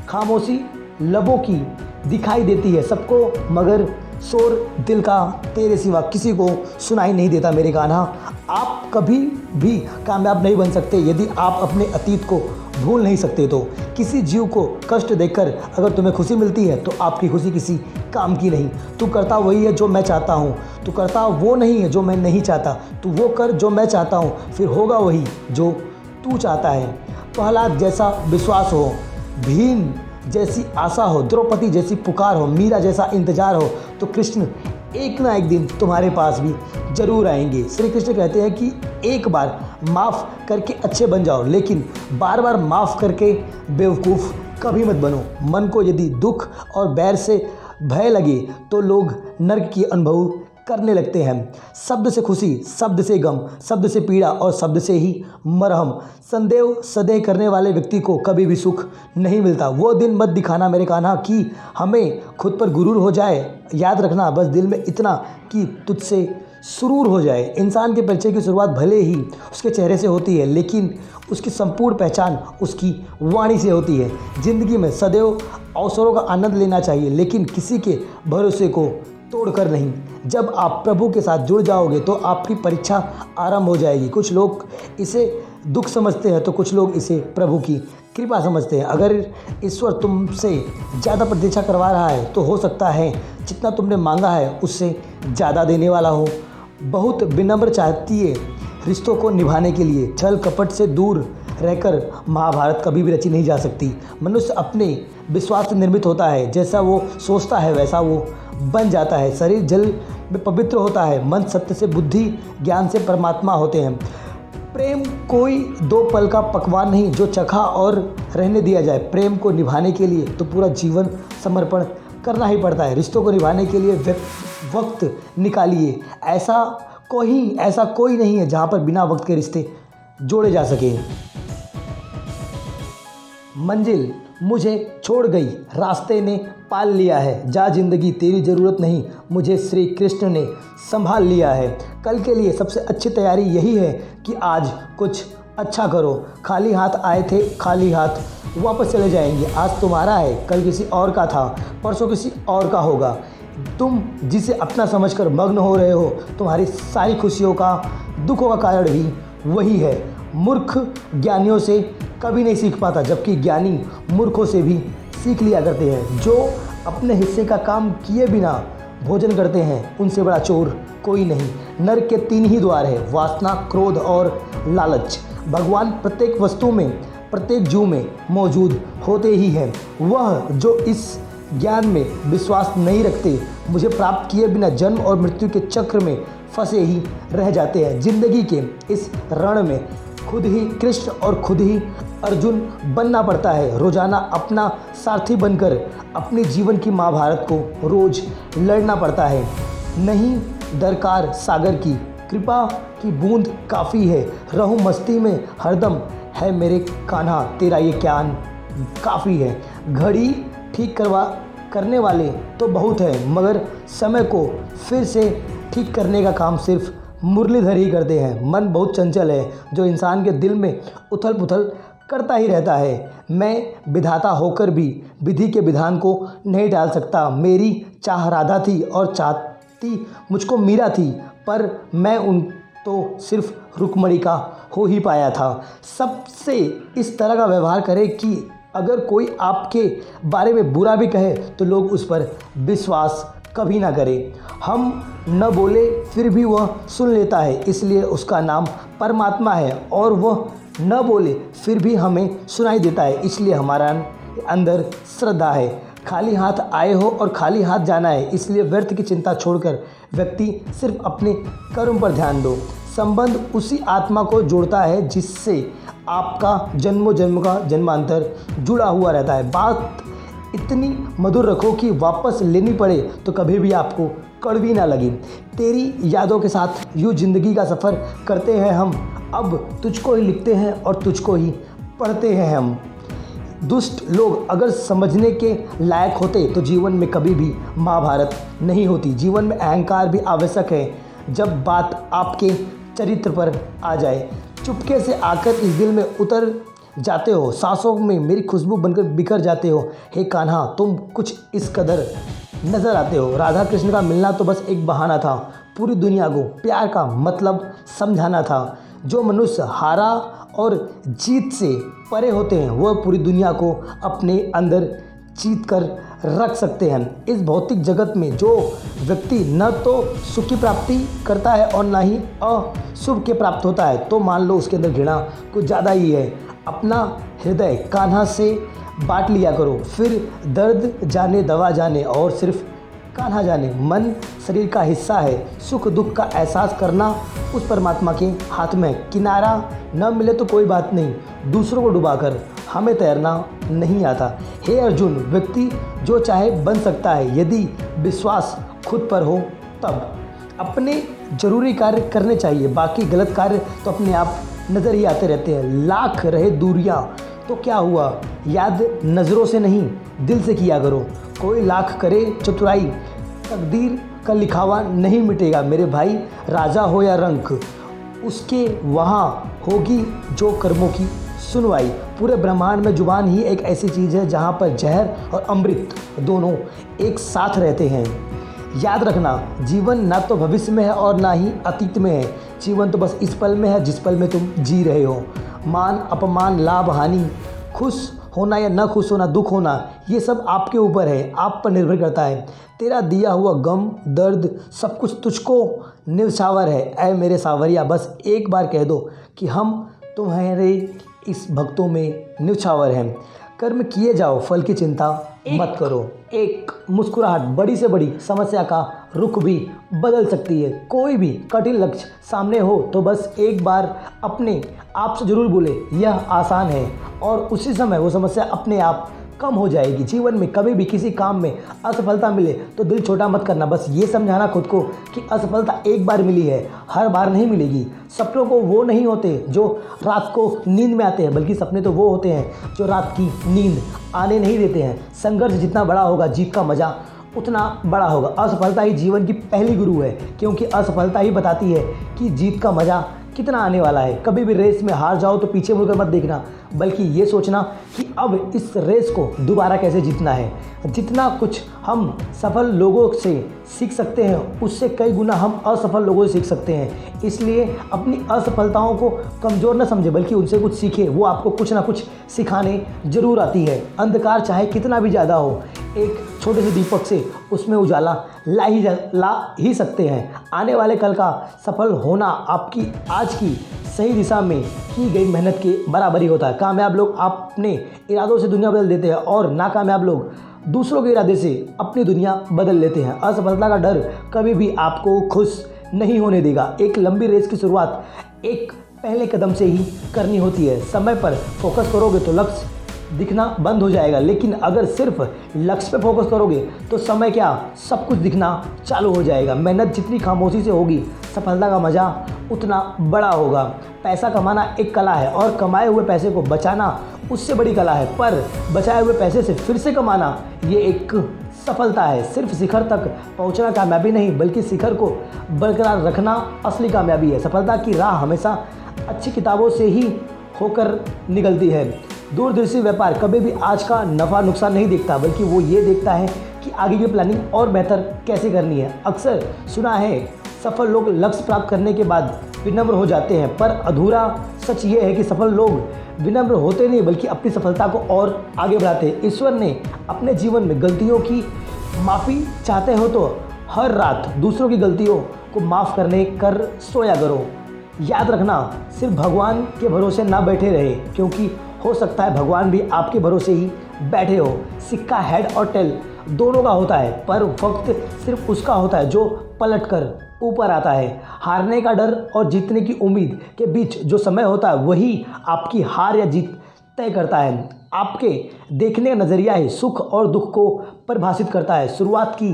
खामोशी लबों की दिखाई देती है सबको, मगर शोर दिल का तेरे सिवा किसी को सुनाई नहीं देता। मेरे कान्हा, आप कभी भी कामयाब नहीं बन सकते यदि आप अपने अतीत को भूल नहीं सकते। तो किसी जीव को कष्ट देकर अगर तुम्हें खुशी मिलती है तो आपकी खुशी किसी काम की नहीं। तू करता वही है जो मैं चाहता हूँ, तू करता वो नहीं है जो मैं नहीं चाहता। तू वो कर जो मैं चाहता हूँ, फिर होगा वही जो तू चाहता है। प्रहलाद जैसा विश्वास हो, भीम जैसी आशा हो, द्रौपदी जैसी पुकार हो, मीरा जैसा इंतजार हो, तो कृष्ण एक ना एक दिन तुम्हारे पास भी जरूर आएंगे। श्री कृष्ण कहते हैं कि एक बार माफ़ करके अच्छे बन जाओ, लेकिन बार बार माफ़ करके बेवकूफ़ कभी मत बनो। मन को यदि दुख और बैर से भय लगे तो लोग नर्क की अनुभव करने लगते हैं। शब्द से खुशी, शब्द से गम, शब्द से पीड़ा और शब्द से ही मरहम। संदेह सदैव करने वाले व्यक्ति को कभी भी सुख नहीं मिलता। वो दिन मत दिखाना मेरे कान्हा कि हमें खुद पर गुरूर हो जाए। याद रखना बस दिल में इतना कि तुझसे सुरूर हो जाए। इंसान के परिचय की शुरुआत भले ही उसके चेहरे से होती है, लेकिन उसकी संपूर्ण पहचान उसकी वाणी से होती है। ज़िंदगी में सदैव अवसरों का आनंद लेना चाहिए, लेकिन किसी के भरोसे को तोड़कर नहीं। जब आप प्रभु के साथ जुड़ जाओगे तो आपकी परीक्षा आरंभ हो जाएगी। कुछ लोग इसे दुख समझते हैं तो कुछ लोग इसे प्रभु की कृपा समझते हैं। अगर ईश्वर तुमसे ज़्यादा प्रतीक्षा करवा रहा है तो हो सकता है जितना तुमने मांगा है उससे ज़्यादा देने वाला हो। बहुत विनम्र चाहती है रिश्तों को निभाने के लिए। छल कपट से दूर रहकर महाभारत कभी भी रची नहीं जा सकती। मनुष्य अपने विश्वास से निर्मित होता है, जैसा वो सोचता है वैसा वो बन जाता है। शरीर जल में पवित्र होता है, मन सत्य से, बुद्धि ज्ञान से परमात्मा होते हैं। प्रेम कोई दो पल का पकवान नहीं जो चखा और रहने दिया जाए। प्रेम को निभाने के लिए तो पूरा जीवन समर्पण करना ही पड़ता है। रिश्तों को निभाने के लिए वक्त निकालिए। ऐसा कोई नहीं है जहाँ पर बिना वक्त के रिश्ते जोड़े जा सके। मंजिल मुझे छोड़ गई, रास्ते ने पाल लिया है। जा जिंदगी तेरी ज़रूरत नहीं, मुझे श्री कृष्ण ने संभाल लिया है। कल के लिए सबसे अच्छी तैयारी यही है कि आज कुछ अच्छा करो। खाली हाथ आए थे, खाली हाथ वापस चले जाएंगे। आज तुम्हारा है, कल किसी और का था, परसों किसी और का होगा। तुम जिसे अपना समझकर मग्न हो रहे हो, तुम्हारी सारी खुशियों का, दुखों का कारण भी वही है। मूर्ख ज्ञानियों से कभी नहीं सीख पाता, जबकि ज्ञानी मूर्खों से भी सीख लिया करते हैं। जो अपने हिस्से का काम किए बिना भोजन करते हैं उनसे बड़ा चोर कोई नहीं। नरक के 3 ही द्वार है, वासना, क्रोध और लालच। भगवान प्रत्येक वस्तु में, प्रत्येक जीव में मौजूद होते ही हैं। वह जो इस ज्ञान में विश्वास नहीं रखते, मुझे प्राप्त किए बिना जन्म और मृत्यु के चक्र में फंसे ही रह जाते हैं। जिंदगी के इस रण में खुद ही कृष्ण और खुद ही अर्जुन बनना पड़ता है। रोजाना अपना सारथी बनकर अपने जीवन की महाभारत को रोज लड़ना पड़ता है। नहीं दरकार सागर की, कृपा की बूंद काफ़ी है। रहूं मस्ती में हरदम, है मेरे कान्हा तेरा ये ज्ञान काफ़ी है। घड़ी ठीक करने वाले तो बहुत है, मगर समय को फिर से ठीक करने का काम सिर्फ मुरलीधर ही करते हैं। मन बहुत चंचल है जो इंसान के दिल में उथल पुथल करता ही रहता है। मैं विधाता होकर भी विधि के विधान को नहीं टाल सकता। मेरी चाह राधा थी और चाहती मुझको मीरा थी, पर मैं उन तो सिर्फ रुक्मणी का हो ही पाया था। सबसे इस तरह का व्यवहार करें कि अगर कोई आपके बारे में बुरा भी कहे तो लोग उस पर विश्वास कभी ना करें। हम न बोले फिर भी वह सुन लेता है, इसलिए उसका नाम परमात्मा है। और वह न बोले फिर भी हमें सुनाई देता है, इसलिए हमारा अंदर श्रद्धा है। खाली हाथ आए हो और खाली हाथ जाना है, इसलिए व्यर्थ की चिंता छोड़कर व्यक्ति सिर्फ अपने कर्म पर ध्यान दो। संबंध उसी आत्मा को जोड़ता है जिससे आपका जन्मों जन्म का जन्मांतर जुड़ा हुआ रहता है। बात इतनी मधुर रखो कि वापस लेनी पड़े तो कभी भी आपको कड़वी ना लगे। तेरी यादों के साथ यूँ ज़िंदगी का सफ़र करते हैं हम, अब तुझको ही लिखते हैं और तुझको ही पढ़ते हैं हम। दुष्ट लोग अगर समझने के लायक होते तो जीवन में कभी भी महाभारत नहीं होती। जीवन में अहंकार भी आवश्यक है जब बात आपके चरित्र पर आ जाए। चुपके से आकर इस दिल में उतर जाते हो, सांसों में मेरी खुशबू बनकर बिखर जाते हो। हे कान्हा, तुम कुछ इस कदर नज़र आते हो। राधा कृष्ण का मिलना तो बस एक बहाना था, पूरी दुनिया को प्यार का मतलब समझाना था। जो मनुष्य हारा और जीत से परे होते हैं वह पूरी दुनिया को अपने अंदर जीत कर रख सकते हैं। इस भौतिक जगत में जो व्यक्ति न तो सुख की प्राप्ति करता है और ना ही अशुभ के प्राप्त होता है, तो मान लो उसके अंदर घृणा कुछ ज़्यादा ही है। अपना हृदय कान्हा से बांट लिया करो, फिर दर्द जाने दवा जाने और सिर्फ कान्हा जाने। मन शरीर का हिस्सा है, सुख दुख का एहसास करना उस परमात्मा के हाथ में। किनारा न मिले तो कोई बात नहीं, दूसरों को डुबाकर हमें तैरना नहीं आता। हे अर्जुन, व्यक्ति जो चाहे बन सकता है यदि विश्वास खुद पर हो तब। अपने जरूरी कार्य करने चाहिए, बाकी गलत कार्य तो अपने आप नज़र ही आते रहते हैं। लाख रहे दूरियां तो क्या हुआ, याद नज़रों से नहीं दिल से किया करो। कोई लाख करे चतुराई, तकदीर का लिखावा नहीं मिटेगा। मेरे भाई, राजा हो या रंक, उसके वहाँ होगी जो कर्मों की सुनवाई। पूरे ब्रह्मांड में जुबान ही एक ऐसी चीज़ है जहाँ पर जहर और अमृत दोनों एक साथ रहते हैं। याद रखना, जीवन ना तो भविष्य में है और ना ही अतीत में है। जीवन तो बस इस पल में है जिस पल में तुम जी रहे हो। मान अपमान, लाभ हानि, खुश होना या न खुश होना, दुख होना, ये सब आपके ऊपर है, आप पर निर्भर करता है। तेरा दिया हुआ गम दर्द सब कुछ तुझको निछावर है। ऐ मेरे सावरिया, बस एक बार कह दो कि हम तुम्हारे इस भक्तों में निछावर हैं। कर्म किए जाओ, फल की चिंता मत करो। एक मुस्कुराहट बड़ी से बड़ी समस्या का रुख भी बदल सकती है। कोई भी कठिन लक्ष्य सामने हो तो बस एक बार अपने आप से ज़रूर बोले यह आसान है, और उसी समय वो समस्या अपने आप कम हो जाएगी। जीवन में कभी भी किसी काम में असफलता मिले तो दिल छोटा मत करना, बस ये समझाना खुद को कि असफलता एक बार मिली है, हर बार नहीं मिलेगी। सपनों को वो नहीं होते जो रात को नींद में आते हैं, बल्कि सपने तो वो होते हैं जो रात की नींद आने नहीं देते हैं। संघर्ष जितना बड़ा होगा जीत का मज़ा उतना बड़ा होगा। असफलता ही जीवन की पहली गुरु है, क्योंकि असफलता ही बताती है कि जीत का मज़ा कितना आने वाला है। कभी भी रेस में हार जाओ तो पीछे मुड़कर मत देखना, बल्कि ये सोचना कि अब इस रेस को दोबारा कैसे जीतना है। जितना कुछ हम सफल लोगों से सीख सकते हैं उससे कई गुना हम असफल लोगों से सीख सकते हैं। इसलिए अपनी असफलताओं को कमज़ोर न समझे, बल्कि उनसे कुछ सीखे। वो आपको कुछ ना कुछ सिखाने ज़रूर आती है। अंधकार चाहे कितना भी ज़्यादा हो, एक छोटे से दीपक से उसमें उजाला ला ही सकते हैं। आने वाले कल का सफल होना आपकी आज की सही दिशा में की गई मेहनत के बराबरी होता है। कामयाब लोग अपने इरादों से दुनिया बदल देते हैं और नाकामयाब लोग दूसरों के इरादे से अपनी दुनिया बदल लेते हैं। असफलता का डर कभी भी आपको खुश नहीं होने देगा। एक लंबी रेस की शुरुआत एक पहले कदम से ही करनी होती है। समय पर फोकस करोगे तो लक्ष्य दिखना बंद हो जाएगा, लेकिन अगर सिर्फ लक्ष्य पे फोकस करोगे तो समय क्या सब कुछ दिखना चालू हो जाएगा। मेहनत जितनी खामोशी से होगी सफलता का मज़ा उतना बड़ा होगा। पैसा कमाना एक कला है और कमाए हुए पैसे को बचाना उससे बड़ी कला है, पर बचाए हुए पैसे से फिर से कमाना ये एक सफलता है। सिर्फ शिखर तक पहुंचना कामयाबी नहीं, बल्कि शिखर को बरकरार रखना असली कामयाबी है। सफलता की राह हमेशा अच्छी किताबों से ही होकर निकलती है। दूरदर्शी व्यापार कभी भी आज का नफ़ा नुकसान नहीं देखता, बल्कि वो ये देखता है कि आगे की प्लानिंग और बेहतर कैसे करनी है। अक्सर सुना है सफल लोग लक्ष्य प्राप्त करने के बाद विनम्र हो जाते हैं। पर अधूरा सच ये है कि सफल लोग विनम्र होते नहीं बल्कि अपनी सफलता को और आगे बढ़ाते हैं। ईश्वर ने अपने जीवन में गलतियों की माफ़ी चाहते हो तो हर रात दूसरों की गलतियों को माफ़ करने कर सोया करो। याद रखना, सिर्फ भगवान के भरोसे ना बैठे रहे, क्योंकि हो सकता है भगवान भी आपके भरोसे ही बैठे हो। सिक्का हेड और टेल दोनों का होता है, पर वक्त सिर्फ उसका होता है जो पलट कर ऊपर आता है। हारने का डर और जीतने की उम्मीद के बीच जो समय होता है वही आपकी हार या जीत तय करता है। आपके देखने का नज़रिया ही सुख और दुख को परिभाषित करता है। शुरुआत की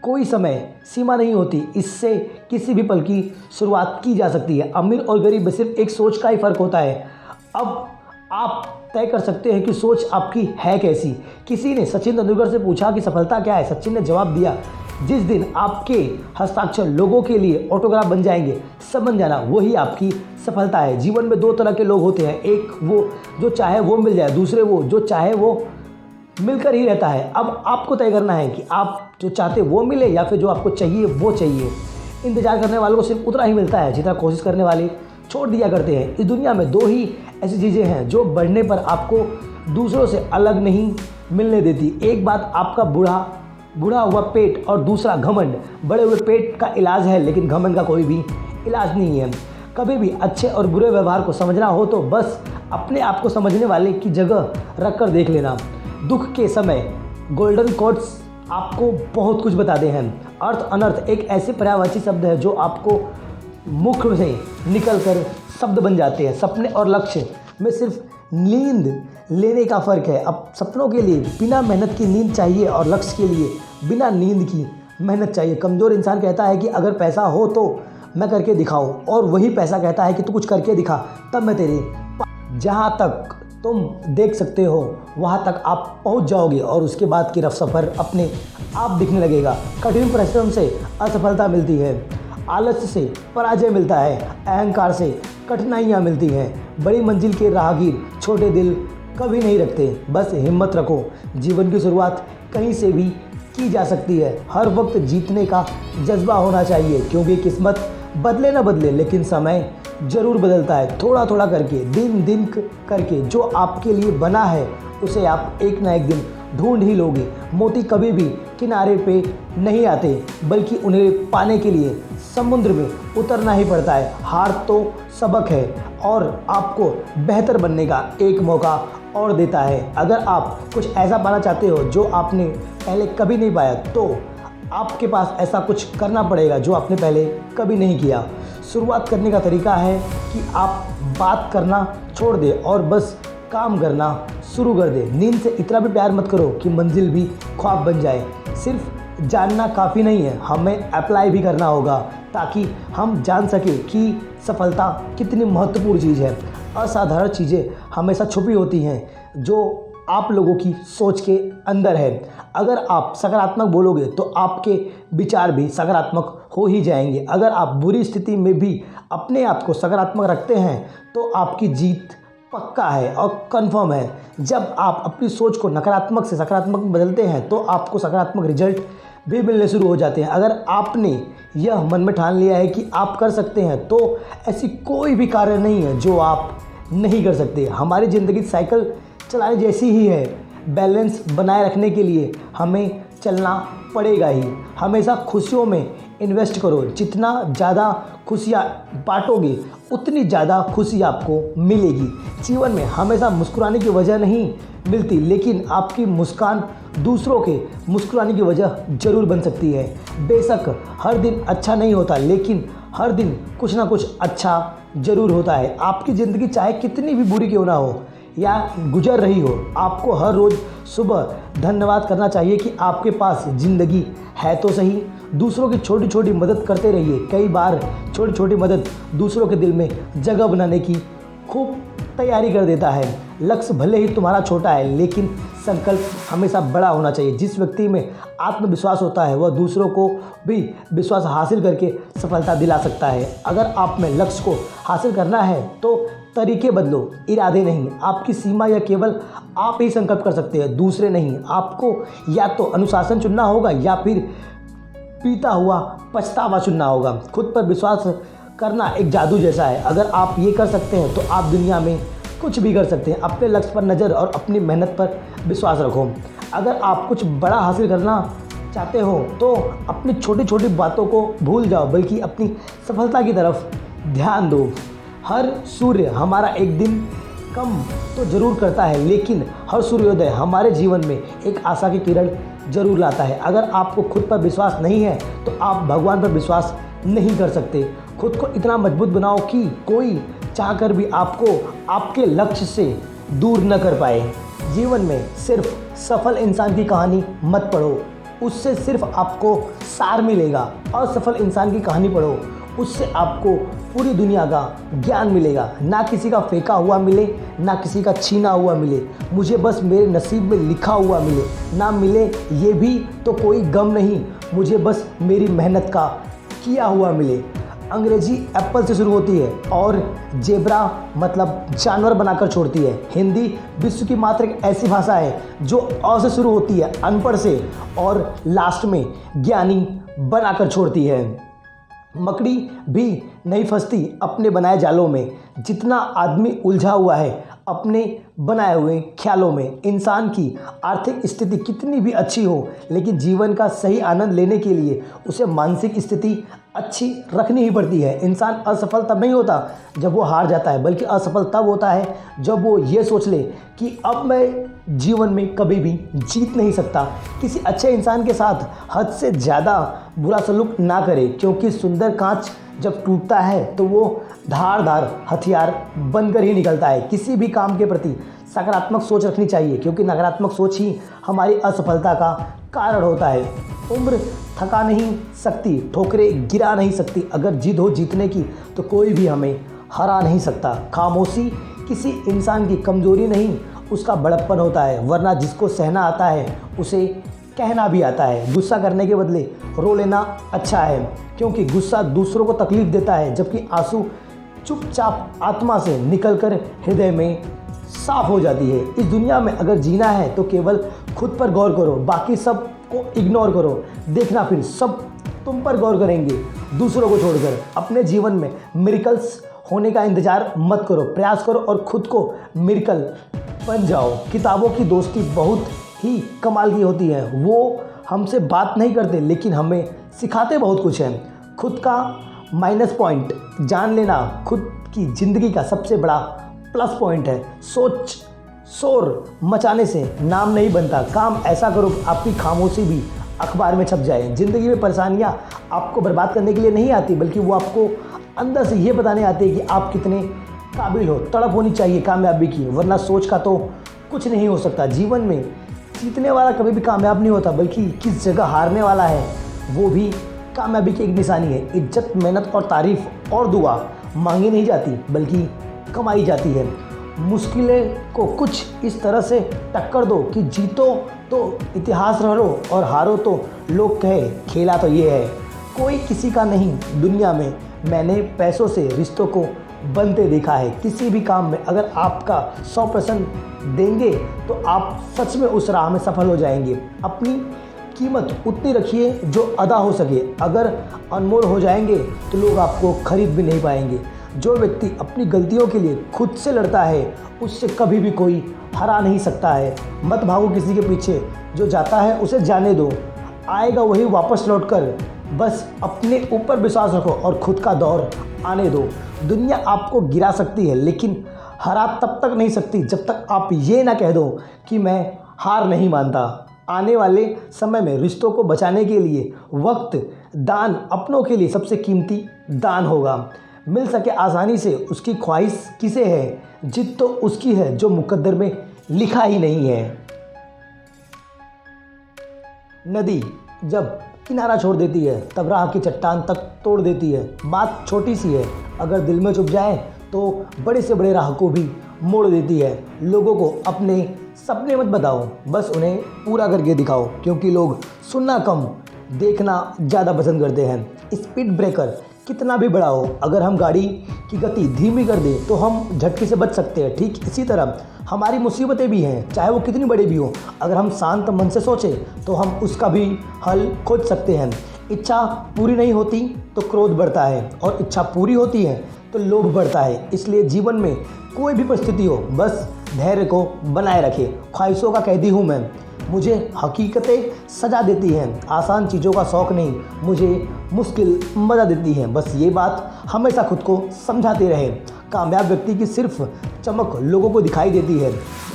कोई समय सीमा नहीं होती, इससे किसी भी पल की शुरुआत की जा सकती है। अमीर और गरीब में सिर्फ एक सोच का ही फ़र्क होता है। अब आप तय कर सकते हैं कि सोच आपकी है कैसी। किसी ने सचिन तेंदुलकर से पूछा कि सफलता क्या है। सचिन ने जवाब दिया, जिस दिन आपके हस्ताक्षर लोगों के लिए ऑटोग्राफ बन जाएंगे, समझ जाना वही आपकी सफलता है। जीवन में दो तरह के लोग होते हैं, एक वो जो चाहे वो मिल जाए, दूसरे वो जो चाहे वो मिलकर ही रहता है। अब आपको तय करना है कि आप जो चाहते वो मिले या फिर जो आपको चाहिए वो चाहिए। इंतजार करने वालों को सिर्फ उतना ही मिलता है जितना कोशिश करने वाले छोड़ दिया करते हैं। इस दुनिया में दो ही ऐसी चीज़ें हैं जो बढ़ने पर आपको दूसरों से अलग नहीं मिलने देती। एक बात आपका बूढ़ा हुआ पेट और दूसरा घमंड। बढ़े हुए पेट का इलाज है लेकिन घमंड का कोई भी इलाज नहीं है। कभी भी अच्छे और बुरे व्यवहार को समझना हो तो बस अपने आप को समझने वाले की जगह रख कर देख लेना। दुख के समय गोल्डन कोट्स आपको बहुत कुछ बताते हैं। अर्थ अनर्थ एक ऐसे पर्यायवाची शब्द है जो आपको मुख से निकल कर शब्द बन जाते हैं। सपने और लक्ष्य में सिर्फ नींद लेने का फ़र्क है। अब सपनों के लिए बिना मेहनत की नींद चाहिए और लक्ष्य के लिए बिना नींद की मेहनत चाहिए। कमज़ोर इंसान कहता है कि अगर पैसा हो तो मैं करके दिखाऊं, और वही पैसा कहता है कि तू कुछ करके दिखा तब मैं तेरे। जहाँ तक तुम देख सकते हो वहाँ तक आप पहुँच जाओगे और उसके बाद की रफ सफ़र अपने आप दिखने लगेगा। कठिन परिश्रम से असफलता मिलती है, आलस्य से पराजय मिलता है, अहंकार से कठिनाइयाँ मिलती हैं। बड़ी मंजिल के राहगीर छोटे दिल कभी नहीं रखते। बस हिम्मत रखो, जीवन की शुरुआत कहीं से भी की जा सकती है। हर वक्त जीतने का जज्बा होना चाहिए, क्योंकि किस्मत बदले ना बदले लेकिन समय ज़रूर बदलता है। थोड़ा थोड़ा करके, दिन दिन करके जो आपके लिए बना है उसे आप एक ना एक दिन ढूंढ ही लोगे। मोती कभी भी किनारे पे नहीं आते, बल्कि उन्हें पाने के लिए समुद्र में उतरना ही पड़ता है। हार तो सबक है और आपको बेहतर बनने का एक मौका और देता है। अगर आप कुछ ऐसा पाना चाहते हो जो आपने पहले कभी नहीं पाया तो आपके पास ऐसा कुछ करना पड़ेगा जो आपने पहले कभी नहीं किया। शुरुआत करने का तरीका है कि आप बात करना छोड़ दें और बस काम करना शुरू कर दें। नींद से इतना भी प्यार मत करो कि मंजिल भी ख्वाब बन जाए। सिर्फ जानना काफ़ी नहीं है, हमें अप्लाई भी करना होगा ताकि हम जान सकें कि सफलता कितनी महत्वपूर्ण चीज़ है। असाधारण चीज़ें हमेशा छुपी होती हैं जो आप लोगों की सोच के अंदर है। अगर आप सकारात्मक बोलोगे तो आपके विचार भी सकारात्मक हो ही जाएंगे। अगर आप बुरी स्थिति में भी अपने आप को सकारात्मक रखते हैं तो आपकी जीत पक्का है और कंफर्म है। जब आप अपनी सोच को नकारात्मक से सकारात्मक में बदलते हैं तो आपको सकारात्मक रिजल्ट भी मिलने शुरू हो जाते हैं। अगर आपने यह मन में ठान लिया है कि आप कर सकते हैं तो ऐसी कोई भी कार्य नहीं है जो आप नहीं कर सकते। हमारी ज़िंदगी साइकिल चलाने जैसी ही है। बैलेंस बनाए रखने के लिए हमें चलना पड़ेगा ही। हमेशा खुशियों में इन्वेस्ट करो। जितना ज़्यादा खुशियाँ बांटोगे उतनी ज़्यादा खुशी आपको मिलेगी। जीवन में हमेशा मुस्कुराने की वजह नहीं मिलती, लेकिन आपकी मुस्कान दूसरों के मुस्कुराने की वजह ज़रूर बन सकती है। बेशक हर दिन अच्छा नहीं होता, लेकिन हर दिन कुछ ना कुछ अच्छा ज़रूर होता है। आपकी ज़िंदगी चाहे कितनी भी बुरी क्यों ना हो या गुजर रही हो, आपको हर रोज़ सुबह धन्यवाद करना चाहिए कि आपके पास ज़िंदगी है तो सही। दूसरों की छोटी छोटी मदद करते रहिए। कई बार छोटी छोटी मदद दूसरों के दिल में जगह बनाने की खूब तैयारी कर देता है। लक्ष्य भले ही तुम्हारा छोटा है, लेकिन संकल्प हमेशा बड़ा होना चाहिए। जिस व्यक्ति में आत्मविश्वास होता है वह दूसरों को भी विश्वास हासिल करके सफलता दिला सकता है। अगर आप में लक्ष्य को हासिल करना है तो तरीके बदलो, इरादे नहीं। आपकी सीमा या केवल आप ही संकल्प कर सकते हैं, दूसरे नहीं। आपको या तो अनुशासन चुनना होगा या फिर पीता हुआ पछतावा चुनना होगा। खुद पर विश्वास करना एक जादू जैसा है। अगर आप ये कर सकते हैं तो आप दुनिया में कुछ भी कर सकते हैं। अपने लक्ष्य पर नज़र और अपनी मेहनत पर विश्वास रखो। अगर आप कुछ बड़ा हासिल करना चाहते हो तो अपनी छोटी छोटी बातों को भूल जाओ, बल्कि अपनी सफलता की तरफ ध्यान दो। हर सूर्य हमारा एक दिन कम तो ज़रूर करता है, लेकिन हर सूर्योदय हमारे जीवन में एक आशा की किरण जरूर लाता है। अगर आपको खुद पर विश्वास नहीं है तो आप भगवान पर विश्वास नहीं कर सकते। खुद को इतना मजबूत बनाओ कि कोई चाहकर भी आपको आपके लक्ष्य से दूर न कर पाए। जीवन में सिर्फ सफल इंसान की कहानी मत पढ़ो, उससे सिर्फ आपको सार मिलेगा। असफल इंसान की कहानी पढ़ो, उससे आपको पूरी दुनिया का ज्ञान मिलेगा। ना किसी का फेंका हुआ मिले, ना किसी का छीना हुआ मिले, मुझे बस मेरे नसीब में लिखा हुआ मिले। ना मिले ये भी तो कोई गम नहीं, मुझे बस मेरी मेहनत का किया हुआ मिले। अंग्रेजी एप्पल से शुरू होती है और जेब्रा मतलब जानवर बनाकर छोड़ती है। हिंदी विश्व की मात्र एक ऐसी भाषा है जो अ से शुरू होती है, अनपढ़ से, और लास्ट में ज्ञानी बनाकर छोड़ती है। मकड़ी भी नहीं फंसती अपने बनाए जालों में। जितना आदमी उलझा हुआ है अपने बनाए हुए ख्यालों में। इंसान की आर्थिक स्थिति कितनी भी अच्छी हो, लेकिन जीवन का सही आनंद लेने के लिए उसे मानसिक स्थिति अच्छी रखनी ही पड़ती है। इंसान असफल तब नहीं होता जब वो हार जाता है, बल्कि असफल तब होता है जब वो ये सोच ले कि अब मैं जीवन में कभी भी जीत नहीं सकता। किसी अच्छे इंसान के साथ हद से ज़्यादा बुरा सलूक ना करे, क्योंकि सुंदर कांच जब टूटता है तो वो धारदार हथियार बनकर ही निकलता है। किसी भी काम के प्रति सकारात्मक सोच रखनी चाहिए, क्योंकि नकारात्मक सोच ही हमारी असफलता का कारण होता है। उम्र थका नहीं सकती, ठोकरें गिरा नहीं सकती। अगर जिद हो जीतने की तो कोई भी हमें हरा नहीं सकता। खामोशी किसी इंसान की कमजोरी नहीं, उसका बड़प्पन होता है, वरना जिसको सहना आता है उसे कहना भी आता है। गुस्सा करने के बदले रो लेना अच्छा है, क्योंकि गुस्सा दूसरों को तकलीफ देता है, जबकि आंसू चुपचाप आत्मा से निकलकर हृदय में साफ हो जाती है। इस दुनिया में अगर जीना है तो केवल खुद पर गौर करो, बाकी सब को इग्नोर करो। देखना फिर सब तुम पर गौर करेंगे, दूसरों को छोड़कर। अपने जीवन में मिरेकल्स होने का इंतजार मत करो, प्रयास करो और खुद को मिरेकल बन जाओ। किताबों की दोस्ती बहुत ही कमाल की होती है। वो हमसे बात नहीं करते, लेकिन हमें सिखाते बहुत कुछ है। खुद का माइनस पॉइंट जान लेना खुद की ज़िंदगी का सबसे बड़ा प्लस पॉइंट है। शोर मचाने से नाम नहीं बनता। काम ऐसा करो आपकी खामोशी भी अखबार में छप जाए। ज़िंदगी में परेशानियां आपको बर्बाद करने के लिए नहीं आती, बल्कि वो आपको अंदर से ये बताने आती है कि आप कितने काबिल हो। तड़प होनी चाहिए कामयाबी की, वरना सोच का तो कुछ नहीं हो सकता। जीवन में जीतने वाला कभी भी कामयाब नहीं होता, बल्कि किस जगह हारने वाला है वो भी कामयाबी की एक निशानी है। इज्जत, मेहनत और तारीफ और दुआ मांगी नहीं जाती, बल्कि कमाई जाती है। मुश्किलें को कुछ इस तरह से टक्कर दो कि जीतो तो इतिहास रह लो और हारो तो लोग कहे खेला तो ये है। कोई किसी का नहीं दुनिया में। मैंने पैसों से रिश्तों को बनते देखा है। किसी भी काम में अगर आपका 100% देंगे तो आप सच में उस राह में सफल हो जाएंगे। अपनी कीमत उतनी रखिए जो अदा हो सके। अगर अनमोल हो जाएंगे तो लोग आपको खरीद भी नहीं पाएंगे। जो व्यक्ति अपनी गलतियों के लिए खुद से लड़ता है उससे कभी भी कोई हरा नहीं सकता है। मत भागो किसी के पीछे, जो जाता है उसे जाने दो, आएगा वही वापस लौटकर। बस अपने ऊपर विश्वास रखो और खुद का दौर आने दो। दुनिया आपको गिरा सकती है, लेकिन हरा तब तक नहीं सकती जब तक आप ये ना कह दो कि मैं हार नहीं मानता। आने वाले समय में रिश्तों को बचाने के लिए वक्त दान अपनों के लिए सबसे कीमती दान होगा। मिल सके आसानी से उसकी ख्वाहिश किसे है, जिद तो उसकी है जो मुकद्दर में लिखा ही नहीं है। नदी जब किनारा छोड़ देती है तब राह की चट्टान तक तोड़ देती है। बात छोटी सी है, अगर दिल में चुभ जाए तो बड़े से बड़े राह को भी मोड़ देती है। लोगों को अपने सपने मत बताओ, बस उन्हें पूरा करके दिखाओ, क्योंकि लोग सुनना कम देखना ज़्यादा पसंद करते हैं। स्पीड ब्रेकर कितना भी बड़ा हो, अगर हम गाड़ी की गति धीमी कर दें तो हम झटके से बच सकते हैं। ठीक इसी तरह हमारी मुसीबतें भी हैं, चाहे वो कितनी बड़ी भी हो। अगर हम शांत मन से सोचें तो हम उसका भी हल खोज सकते हैं। इच्छा पूरी नहीं होती तो क्रोध बढ़ता है और इच्छा पूरी होती है तो लोभ बढ़ता है। इसलिए जीवन में कोई भी परिस्थिति हो, बस धैर्य को बनाए रखे। ख्वाहिशों का कैदी हूँ मैं, मुझे हकीकतें सजा देती हैं। आसान चीज़ों का शौक़ नहीं, मुझे मुश्किल मज़ा देती हैं। बस ये बात हमेशा खुद को समझाते रहे। कामयाब व्यक्ति की सिर्फ चमक लोगों को दिखाई देती है,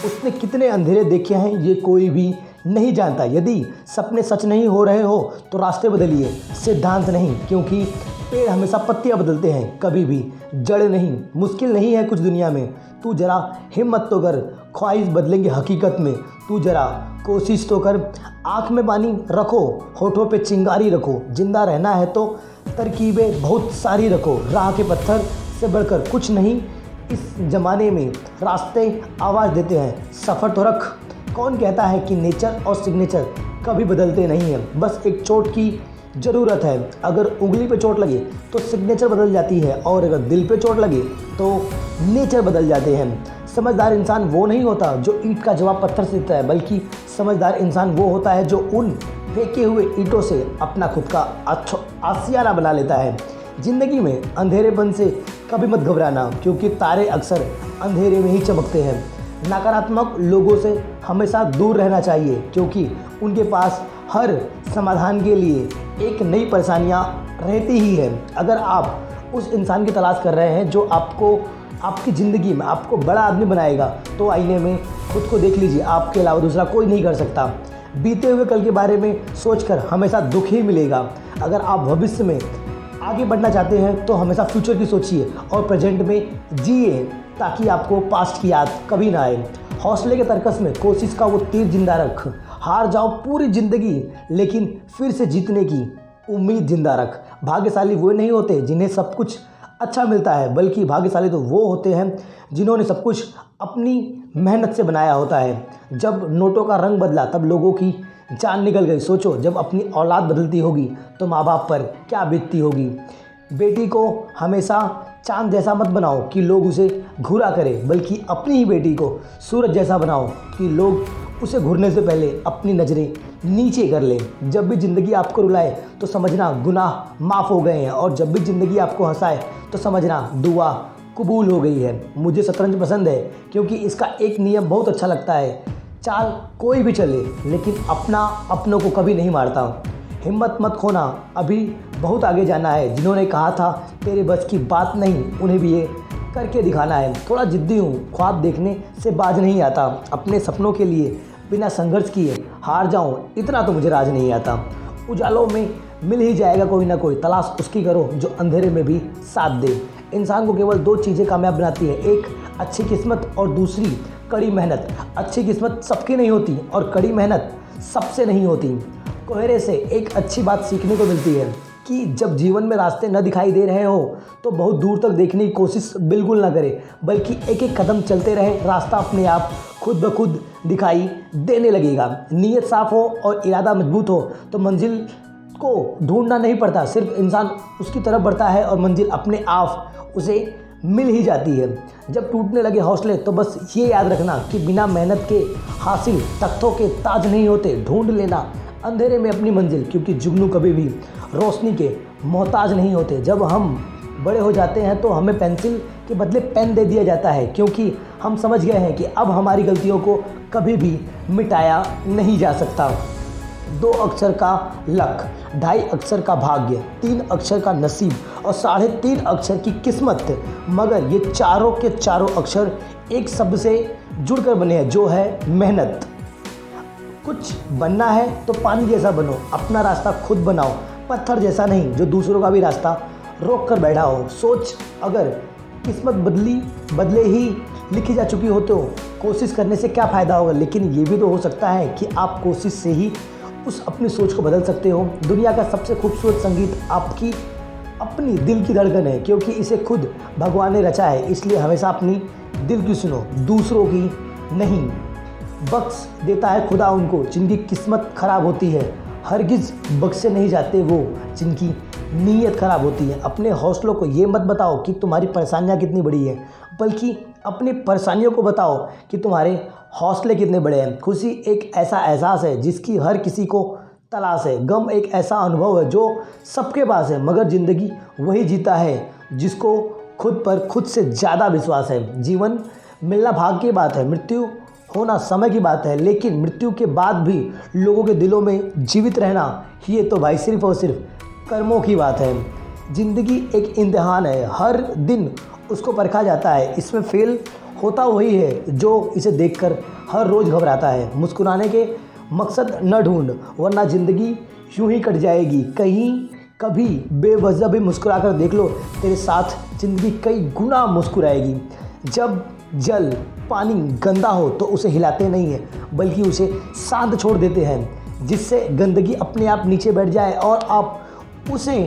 उसने कितने अंधेरे देखे हैं ये कोई भी नहीं जानता। यदि सपने सच नहीं हो रहे हो तो रास्ते बदलिए, सिद्धांत नहीं, क्योंकि पेड़ हमेशा पत्तियां बदलते हैं, कभी भी जड़ नहीं। मुश्किल नहीं है कुछ दुनिया में, तू जरा हिम्मत तो कर, ख्वाहिश बदलेंगे हकीकत में, तू जरा कोशिश तो कर। आँख में पानी रखो, होठों पे चिंगारी रखो, जिंदा रहना है तो तरकीबें बहुत सारी रखो। राह के पत्थर से बढ़कर कुछ नहीं इस ज़माने में, रास्ते आवाज़ देते हैं, सफ़र तो रख। कौन कहता है कि नेचर और सिग्नेचर कभी बदलते नहीं हैं? बस एक चोट की ज़रूरत है। अगर उंगली पे चोट लगे तो सिग्नेचर बदल जाती है, और अगर दिल पे चोट लगे तो नेचर बदल जाते हैं। समझदार इंसान वो नहीं होता जो ईंट का जवाब पत्थर से देता है, बल्कि समझदार इंसान वो होता है जो उन फेंके हुए ईंटों से अपना खुद का आशियाना बना लेता है। ज़िंदगी में अंधेरेपन से कभी मत घबराना, क्योंकि तारे अक्सर अंधेरे में ही चमकते हैं। नकारात्मक लोगों से हमेशा दूर रहना चाहिए, क्योंकि उनके पास हर समाधान के लिए एक नई परेशानियाँ रहती ही है। अगर आप उस इंसान की तलाश कर रहे हैं जो आपकी ज़िंदगी में आपको बड़ा आदमी बनाएगा, तो आईने में खुद को देख लीजिए, आपके अलावा दूसरा कोई नहीं कर सकता। बीते हुए कल के बारे में सोचकर हमेशा दुख ही मिलेगा। अगर आप भविष्य में आगे बढ़ना चाहते हैं तो हमेशा फ्यूचर की सोचिए और प्रेजेंट में जिए, ताकि आपको पास्ट की याद कभी ना आए। हौसले के तर्कस में कोशिश का वो तीर जिंदा रख। हार जाओ पूरी ज़िंदगी, लेकिन फिर से जीतने की उम्मीद जिंदा रख। भाग्यशाली वो नहीं होते जिन्हें सब कुछ अच्छा मिलता है, बल्कि भाग्यशाली तो वो होते हैं जिन्होंने सब कुछ अपनी मेहनत से बनाया होता है। जब नोटों का रंग बदला तब लोगों की जान निकल गई। सोचो, जब अपनी औलाद बदलती होगी तो माँ बाप पर क्या बीतती होगी। बेटी को हमेशा चांद जैसा मत बनाओ कि लोग उसे घूरा करें, बल्कि अपनी ही बेटी को सूरज जैसा बनाओ कि लोग उसे घूरने से पहले अपनी नज़रें नीचे कर लें। जब भी ज़िंदगी आपको रुलाए तो समझना गुनाह माफ़ हो गए हैं, और जब भी ज़िंदगी आपको हंसाए तो समझना दुआ कबूल हो गई है। मुझे शतरंज पसंद है क्योंकि इसका एक नियम बहुत अच्छा लगता है, चाल कोई भी चले लेकिन अपनों को कभी नहीं मारता। हिम्मत मत खोना, अभी बहुत आगे जाना है। जिन्होंने कहा था तेरे बस की बात नहीं, उन्हें भी ये करके दिखाना है। थोड़ा जिद्दी हूँ, ख्वाब देखने से बाज नहीं आता। अपने सपनों के लिए बिना संघर्ष किए हार जाऊँ, इतना तो मुझे राज नहीं आता। उजालों में मिल ही जाएगा कोई ना कोई, तलाश उसकी करो जो अंधेरे में भी साथ दे। इंसान को केवल दो चीज़ें कामयाब बनाती है, एक अच्छी किस्मत और दूसरी कड़ी मेहनत। अच्छी किस्मत सबकी नहीं होती और कड़ी मेहनत सबसे नहीं होती। कोहरे से एक अच्छी बात सीखने को मिलती है कि जब जीवन में रास्ते न दिखाई दे रहे हो तो बहुत दूर तक देखने की कोशिश बिल्कुल ना करें, बल्कि एक एक कदम चलते रहे। रास्ता अपने आप खुद ब खुद दिखाई देने लगेगा। नीयत साफ हो और इरादा मजबूत हो तो मंजिल को ढूंढना नहीं पड़ता, सिर्फ इंसान उसकी तरफ बढ़ता है और मंजिल अपने आप उसे मिल ही जाती है। जब टूटने लगे हौसले तो बस ये याद रखना कि बिना मेहनत के हासिल तख्तों के ताज नहीं होते। ढूंढ लेना अंधेरे में अपनी मंजिल, क्योंकि जुगनू कभी भी रोशनी के मोहताज नहीं होते। जब हम बड़े हो जाते हैं तो हमें पेंसिल के बदले पेन दे दिया जाता है, क्योंकि हम समझ गए हैं कि अब हमारी गलतियों को कभी भी मिटाया नहीं जा सकता। 2 अक्षर का लक, 2.5 अक्षर का भाग्य, 3 अक्षर का नसीब और 3.5 अक्षर की किस्मत। मगर ये चारों के चारों अक्षर एक शब्द से जुड़कर बने हैं, जो है मेहनत। कुछ बनना है तो पानी जैसा बनो, अपना रास्ता खुद बनाओ, पत्थर जैसा नहीं जो दूसरों का भी रास्ता रोक कर बैठा हो। सोच, अगर किस्मत बदले ही लिखी जा चुकी हो तो कोशिश करने से क्या फ़ायदा होगा। लेकिन ये भी तो हो सकता है कि आप कोशिश से ही उस अपनी सोच को बदल सकते हो। दुनिया का सबसे खूबसूरत संगीत आपकी अपनी दिल की धड़कन है, क्योंकि इसे खुद भगवान ने रचा है। इसलिए हमेशा अपनी दिल की सुनो, दूसरों की नहीं। बख्श देता है खुदा उनको जिनकी किस्मत ख़राब होती है, हरगिज़ बख्शे नहीं जाते वो जिनकी नीयत ख़राब होती है। अपने हौसलों को ये मत बताओ कि तुम्हारी परेशानियाँ कितनी बड़ी हैं, बल्कि अपनी परेशानियों को बताओ कि तुम्हारे हौसले कितने बड़े हैं। खुशी एक ऐसा एहसास है जिसकी हर किसी को तलाश है। गम एक ऐसा अनुभव है जो सबके पास है, मगर ज़िंदगी वही जीता है जिसको खुद पर खुद से ज़्यादा विश्वास है। जीवन मिलना भाग्य की बात है, मृत्यु होना समय की बात है, लेकिन मृत्यु के बाद भी लोगों के दिलों में जीवित रहना, ये तो भाई सिर्फ और सिर्फ कर्मों की बात है। ज़िंदगी एक इम्तिहान है, हर दिन उसको परखा जाता है। इसमें फेल होता वही है जो इसे देखकर हर रोज़ घबराता है। मुस्कुराने के मकसद न ढूंढ, वरना ज़िंदगी यूं ही कट जाएगी। कहीं कभी बेवजह भी मुस्कुरा कर देख लो, तेरे साथ ज़िंदगी कई गुना मुस्कुराएगी। जब जल पानी गंदा हो तो उसे हिलाते नहीं हैं, बल्कि उसे शांत छोड़ देते हैं, जिससे गंदगी अपने आप नीचे बैठ जाए और आप उसे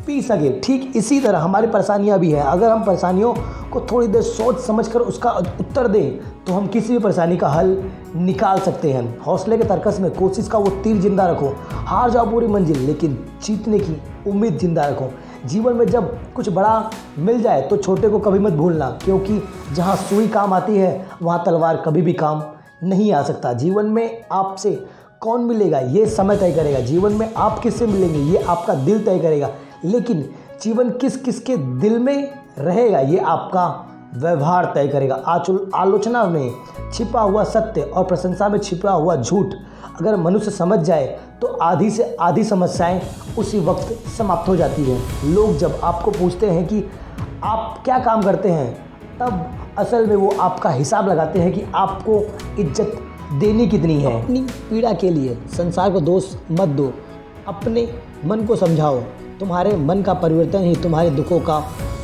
पी सके। ठीक इसी तरह हमारी परेशानियां भी हैं। अगर हम परेशानियों को थोड़ी देर सोच समझ कर उसका उत्तर दें तो हम किसी भी परेशानी का हल निकाल सकते हैं। हौसले के तर्कस में कोशिश का वो तीर जिंदा रखो। हार जाओ पूरी मंजिल, लेकिन जीतने की उम्मीद जिंदा रखो। जीवन में जब कुछ बड़ा मिल जाए तो छोटे को कभी मत भूलना, क्योंकि जहाँ सुई काम आती है वहाँ तलवार कभी भी काम नहीं आ सकता। जीवन में आपसे कौन मिलेगा ये समय तय करेगा, जीवन में आप किससे मिलेंगे ये आपका दिल तय करेगा, लेकिन जीवन किस किस के दिल में रहेगा ये आपका व्यवहार तय करेगा। आलोचना में छिपा हुआ सत्य और प्रशंसा में छिपा हुआ झूठ अगर मनुष्य समझ जाए तो आधी से आधी समस्याएं उसी वक्त समाप्त हो जाती हैं। लोग जब आपको पूछते हैं कि आप क्या काम करते हैं, तब असल में वो आपका हिसाब लगाते हैं कि आपको इज्जत देनी कितनी है। अपनी पीड़ा के लिए संसार को दोष मत दो, अपने मन को समझाओ। तुम्हारे मन का परिवर्तन ही तुम्हारे दुखों का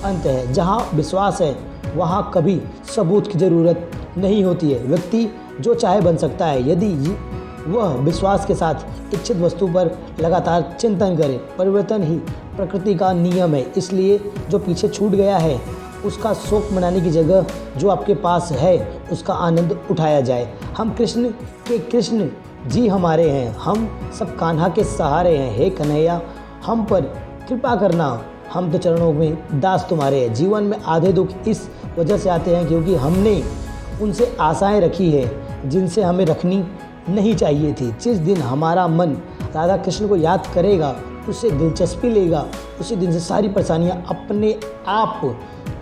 अंत है। जहाँ विश्वास है वहाँ कभी सबूत की ज़रूरत नहीं होती है। व्यक्ति जो चाहे बन सकता है यदि वह विश्वास के साथ इच्छित वस्तु पर लगातार चिंतन करे। परिवर्तन ही प्रकृति का नियम है, इसलिए जो पीछे छूट गया है उसका शोक मनाने की जगह जो आपके पास है उसका आनंद उठाया जाए। हम कृष्ण के कृष्ण जी हमारे हैं, हम सब कान्हा के सहारे हैं। हे कन्हैया हम पर कृपा करना, हम तो चरणों में दास तुम्हारे हैं। जीवन में आधे दुख इस वजह से आते हैं क्योंकि हमने उनसे आशाएं रखी है जिनसे हमें रखनी नहीं चाहिए थी। जिस दिन हमारा मन राधा कृष्ण को याद करेगा, उससे दिलचस्पी लेगा, उसी दिन से सारी परेशानियां अपने आप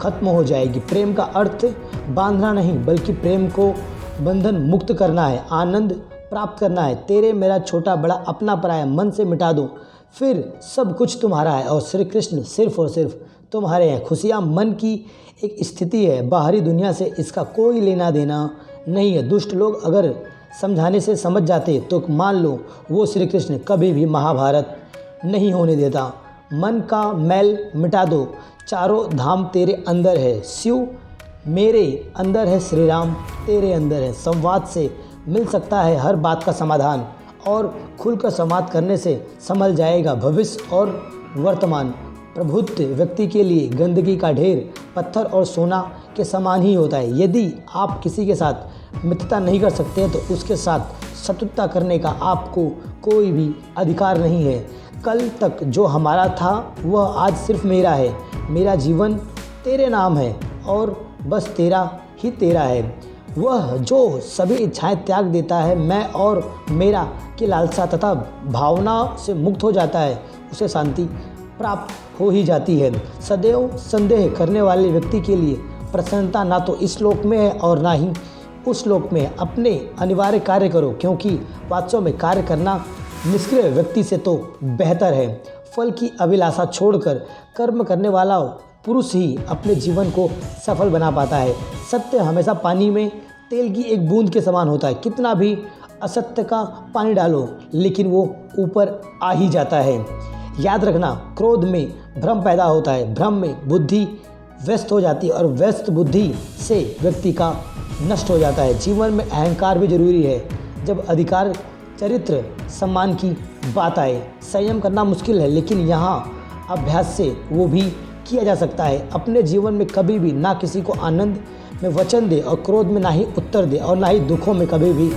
खत्म हो जाएगी। प्रेम का अर्थ बांधना नहीं, बल्कि प्रेम को बंधन मुक्त करना है, आनंद प्राप्त करना है। तेरे मेरा छोटा बड़ा अपना पराया मन से मिटा दो, फिर सब कुछ तुम्हारा है और श्री कृष्ण सिर्फ और सिर्फ तुम्हारे हैं। खुशियाँ मन की एक स्थिति है, बाहरी दुनिया से इसका कोई लेना देना नहीं है। दुष्ट लोग अगर समझाने से समझ जाते तो मान लो वो श्री कृष्ण कभी भी महाभारत नहीं होने देता। मन का मैल मिटा दो, चारों धाम तेरे अंदर है। शिव मेरे अंदर है, श्री राम तेरे अंदर है। संवाद से मिल सकता है हर बात का समाधान, और खुलकर संवाद करने से संभल जाएगा भविष्य और वर्तमान। प्रबुद्ध व्यक्ति के लिए गंदगी का ढेर पत्थर और सोना के समान ही होता है। यदि आप किसी के साथ मित्रता नहीं कर सकते हैं तो उसके साथ शत्रुता करने का आपको कोई भी अधिकार नहीं है। कल तक जो हमारा था वह आज सिर्फ मेरा है। मेरा जीवन तेरे नाम है और बस तेरा ही तेरा है। वह जो सभी इच्छाएं त्याग देता है, मैं और मेरा की लालसा तथा भावना से मुक्त हो जाता है, उसे शांति प्राप्त हो ही जाती है। सदैव संदेह करने वाले व्यक्ति के लिए प्रसन्नता ना तो इस लोक में है और ना ही उस लोक में है। अपने अनिवार्य कार्य करो, क्योंकि वास्तव में कार्य करना निष्क्रिय व्यक्ति से तो बेहतर है। फल की अभिलाषा छोड़कर कर्म करने वाला पुरुष ही अपने जीवन को सफल बना पाता है। सत्य हमेशा पानी में तेल की एक बूंद के समान होता है। कितना भी असत्य का पानी डालो लेकिन वो ऊपर आ ही जाता है। याद रखना, क्रोध में भ्रम पैदा होता है, भ्रम में बुद्धि व्यस्त हो जाती है और व्यस्त बुद्धि से व्यक्ति का नष्ट हो जाता है। जीवन में अहंकार भी जरूरी है। जब अधिकार, चरित्र, सम्मान की बात आए, संयम करना मुश्किल है, लेकिन यहाँ अभ्यास से वो भी किया जा सकता है। अपने जीवन में कभी भी ना किसी को आनंद में वचन दे और क्रोध में ना ही उत्तर दे और ना ही दुखों में कभी भी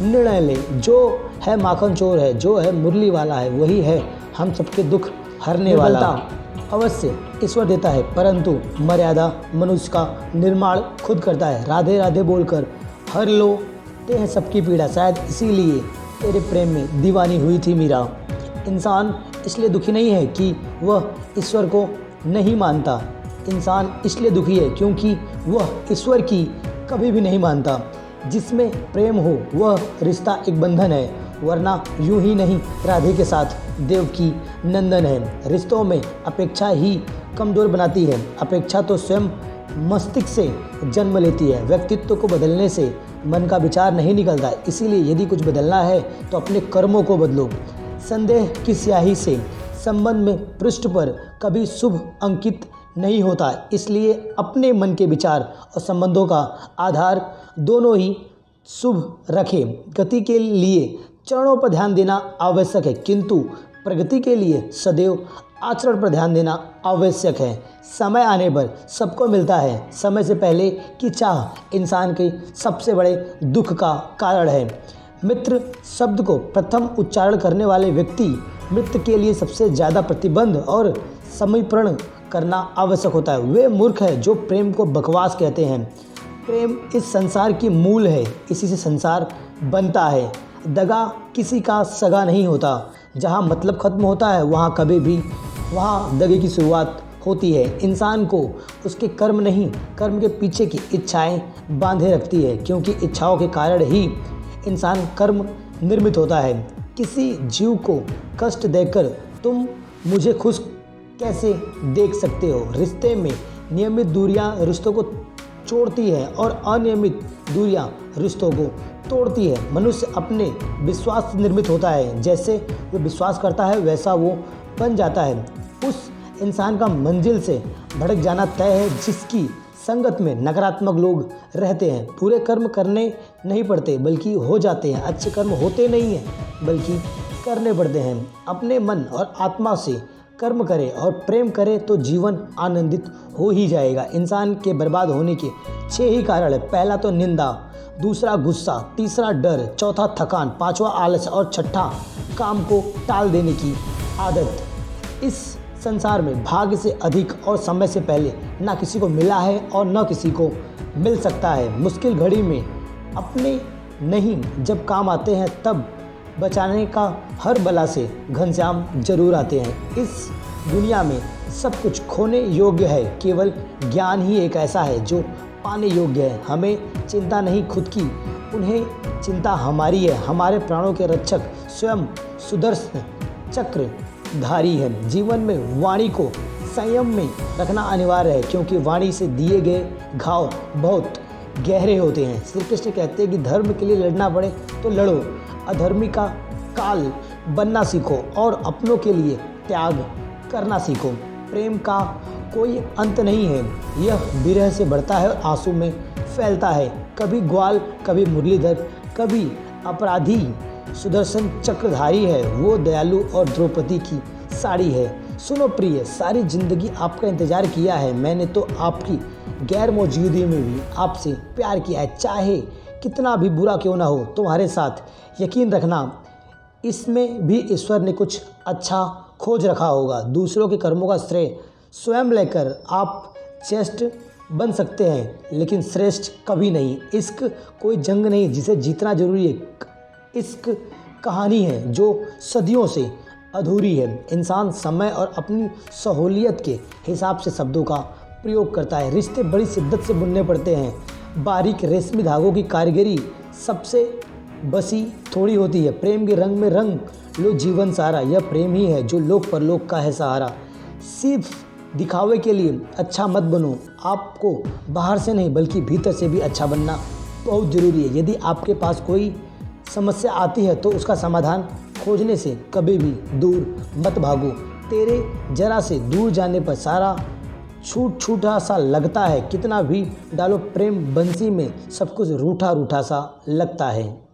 निर्णय ले। जो है माखन चोर है, जो है मुरली वाला है, वही है हम सबके दुख हरने वाला। अवश्य ईश्वर देता है, परंतु मर्यादा मनुष्य का निर्माण खुद करता है। राधे राधे बोलकर हर लो ते हैं सबकी पीड़ा, शायद इसीलिए तेरे प्रेम में दीवानी हुई थी मीरा। इंसान इसलिए दुखी नहीं है कि वह ईश्वर को नहीं मानता, इंसान इसलिए दुखी है क्योंकि वह ईश्वर की कभी भी नहीं मानता। जिसमें प्रेम हो वह रिश्ता एक बंधन है, वरना यूं ही नहीं राधे के साथ देव की नंदन है। रिश्तों में अपेक्षा ही कमज़ोर बनाती है। अपेक्षा तो स्वयं मस्तिष्क से जन्म लेती है। व्यक्तित्व को बदलने से मन का विचार नहीं निकलता, इसीलिए यदि कुछ बदलना है तो अपने कर्मों को बदलो। संदेह की स्याही से संबंध में पृष्ठ पर कभी शुभ अंकित नहीं होता, इसलिए अपने मन के विचार और संबंधों का आधार दोनों ही शुभ रखें। गति के लिए चरणों पर ध्यान देना आवश्यक है, किंतु प्रगति के लिए सदैव आचरण पर ध्यान देना आवश्यक है। समय आने पर सबको मिलता है, समय से पहले की चाह इंसान के सबसे बड़े दुख का कारण है। मित्र शब्द को प्रथम उच्चारण करने वाले व्यक्ति मित्र के लिए सबसे ज़्यादा प्रतिबंध और समर्पण करना आवश्यक होता है। वे मूर्ख है जो प्रेम को बकवास कहते हैं। प्रेम इस संसार की मूल है, इसी से संसार बनता है। दगा किसी का सगा नहीं होता। जहाँ मतलब खत्म होता है वहाँ दगे की शुरुआत होती है। इंसान को उसके कर्म नहीं, कर्म के पीछे की इच्छाएं बांधे रखती है, क्योंकि इच्छाओं के कारण ही इंसान कर्म निर्मित होता है। किसी जीव को कष्ट देकर तुम मुझे खुश कैसे देख सकते हो? रिश्ते में नियमित दूरियां रिश्तों को जोड़ती है और अनियमित दूरियां रिश्तों को तोड़ती है। मनुष्य अपने विश्वास से निर्मित होता है, जैसे वो विश्वास करता है वैसा वो बन जाता है। उस इंसान का मंजिल से भटक जाना तय है जिसकी संगत में नकारात्मक लोग रहते हैं। बुरे कर्म करने नहीं पड़ते बल्कि हो जाते हैं, अच्छे कर्म होते नहीं हैं बल्कि करने पड़ते हैं। अपने मन और आत्मा से कर्म करे और प्रेम करे तो जीवन आनंदित हो ही जाएगा। इंसान के बर्बाद होने के 6 ही कारण है। पहला तो निंदा, दूसरा गुस्सा, तीसरा डर, चौथा थकान, पांचवा आलस और छठा काम को टाल देने की आदत। इस संसार में भाग्य से अधिक और समय से पहले ना किसी को मिला है और न किसी को मिल सकता है। मुश्किल घड़ी में अपने नहीं जब काम आते हैं तब बचाने का हर बला से घनश्याम जरूर आते हैं। इस दुनिया में सब कुछ खोने योग्य है, केवल ज्ञान ही एक ऐसा है जो पाने योग्य है। हमें चिंता नहीं खुद की, उन्हें चिंता हमारी है। हमारे प्राणों के रक्षक स्वयं सुदर्शन चक्रधारी है। जीवन में वाणी को संयम में रखना अनिवार्य है, क्योंकि वाणी से दिए गए घाव बहुत गहरे होते हैं। श्री कृष्ण कहते हैं कि धर्म के लिए लड़ना पड़े तो लड़ो, अधर्मी का काल बनना सीखो और अपनों के लिए त्याग करना सीखो। प्रेम का कोई अंत नहीं है, यह विरह से बढ़ता है और आंसू में फैलता है। कभी ग्वाल, कभी मुरलीधर, कभी अपराधी सुदर्शन चक्रधारी है। वो दयालु और द्रौपदी की साड़ी है। सुनो प्रिय, सारी जिंदगी आपका इंतजार किया है मैंने तो आपकी गैर मौजूदगी में भी आपसे प्यार किया है। चाहे कितना भी बुरा क्यों ना हो तुम्हारे साथ, यकीन रखना इसमें भी ईश्वर ने कुछ अच्छा खोज रखा होगा। दूसरों के कर्मों का श्रेय स्वयं लेकर आप श्रेष्ठ बन सकते हैं, लेकिन श्रेष्ठ कभी नहीं। इश्क कोई जंग नहीं जिसे जीतना जरूरी है। इश्क कहानी है जो सदियों से अधूरी है। इंसान समय और अपनी सहूलियत के हिसाब से शब्दों का प्रयोग करता है। रिश्ते बड़ी शिद्दत से बुनने पड़ते हैं। बारीक रेशमी धागों की कारीगरी सबसे बसी थोड़ी होती है। प्रेम के रंग में रंग लो जीवन सारा, यह प्रेम ही है जो लोक परलोक का है सहारा। सिर्फ दिखावे के लिए अच्छा मत बनो, आपको बाहर से नहीं बल्कि भीतर से भी अच्छा बनना बहुत ज़रूरी है। यदि आपके पास कोई समस्या आती है तो उसका समाधान खोजने से कभी भी दूर मत भागो। तेरे जरा से दूर जाने पर सारा छूटा सा लगता है, कितना भी डालो प्रेम बंसी में सब कुछ रूठा रूठा सा लगता है।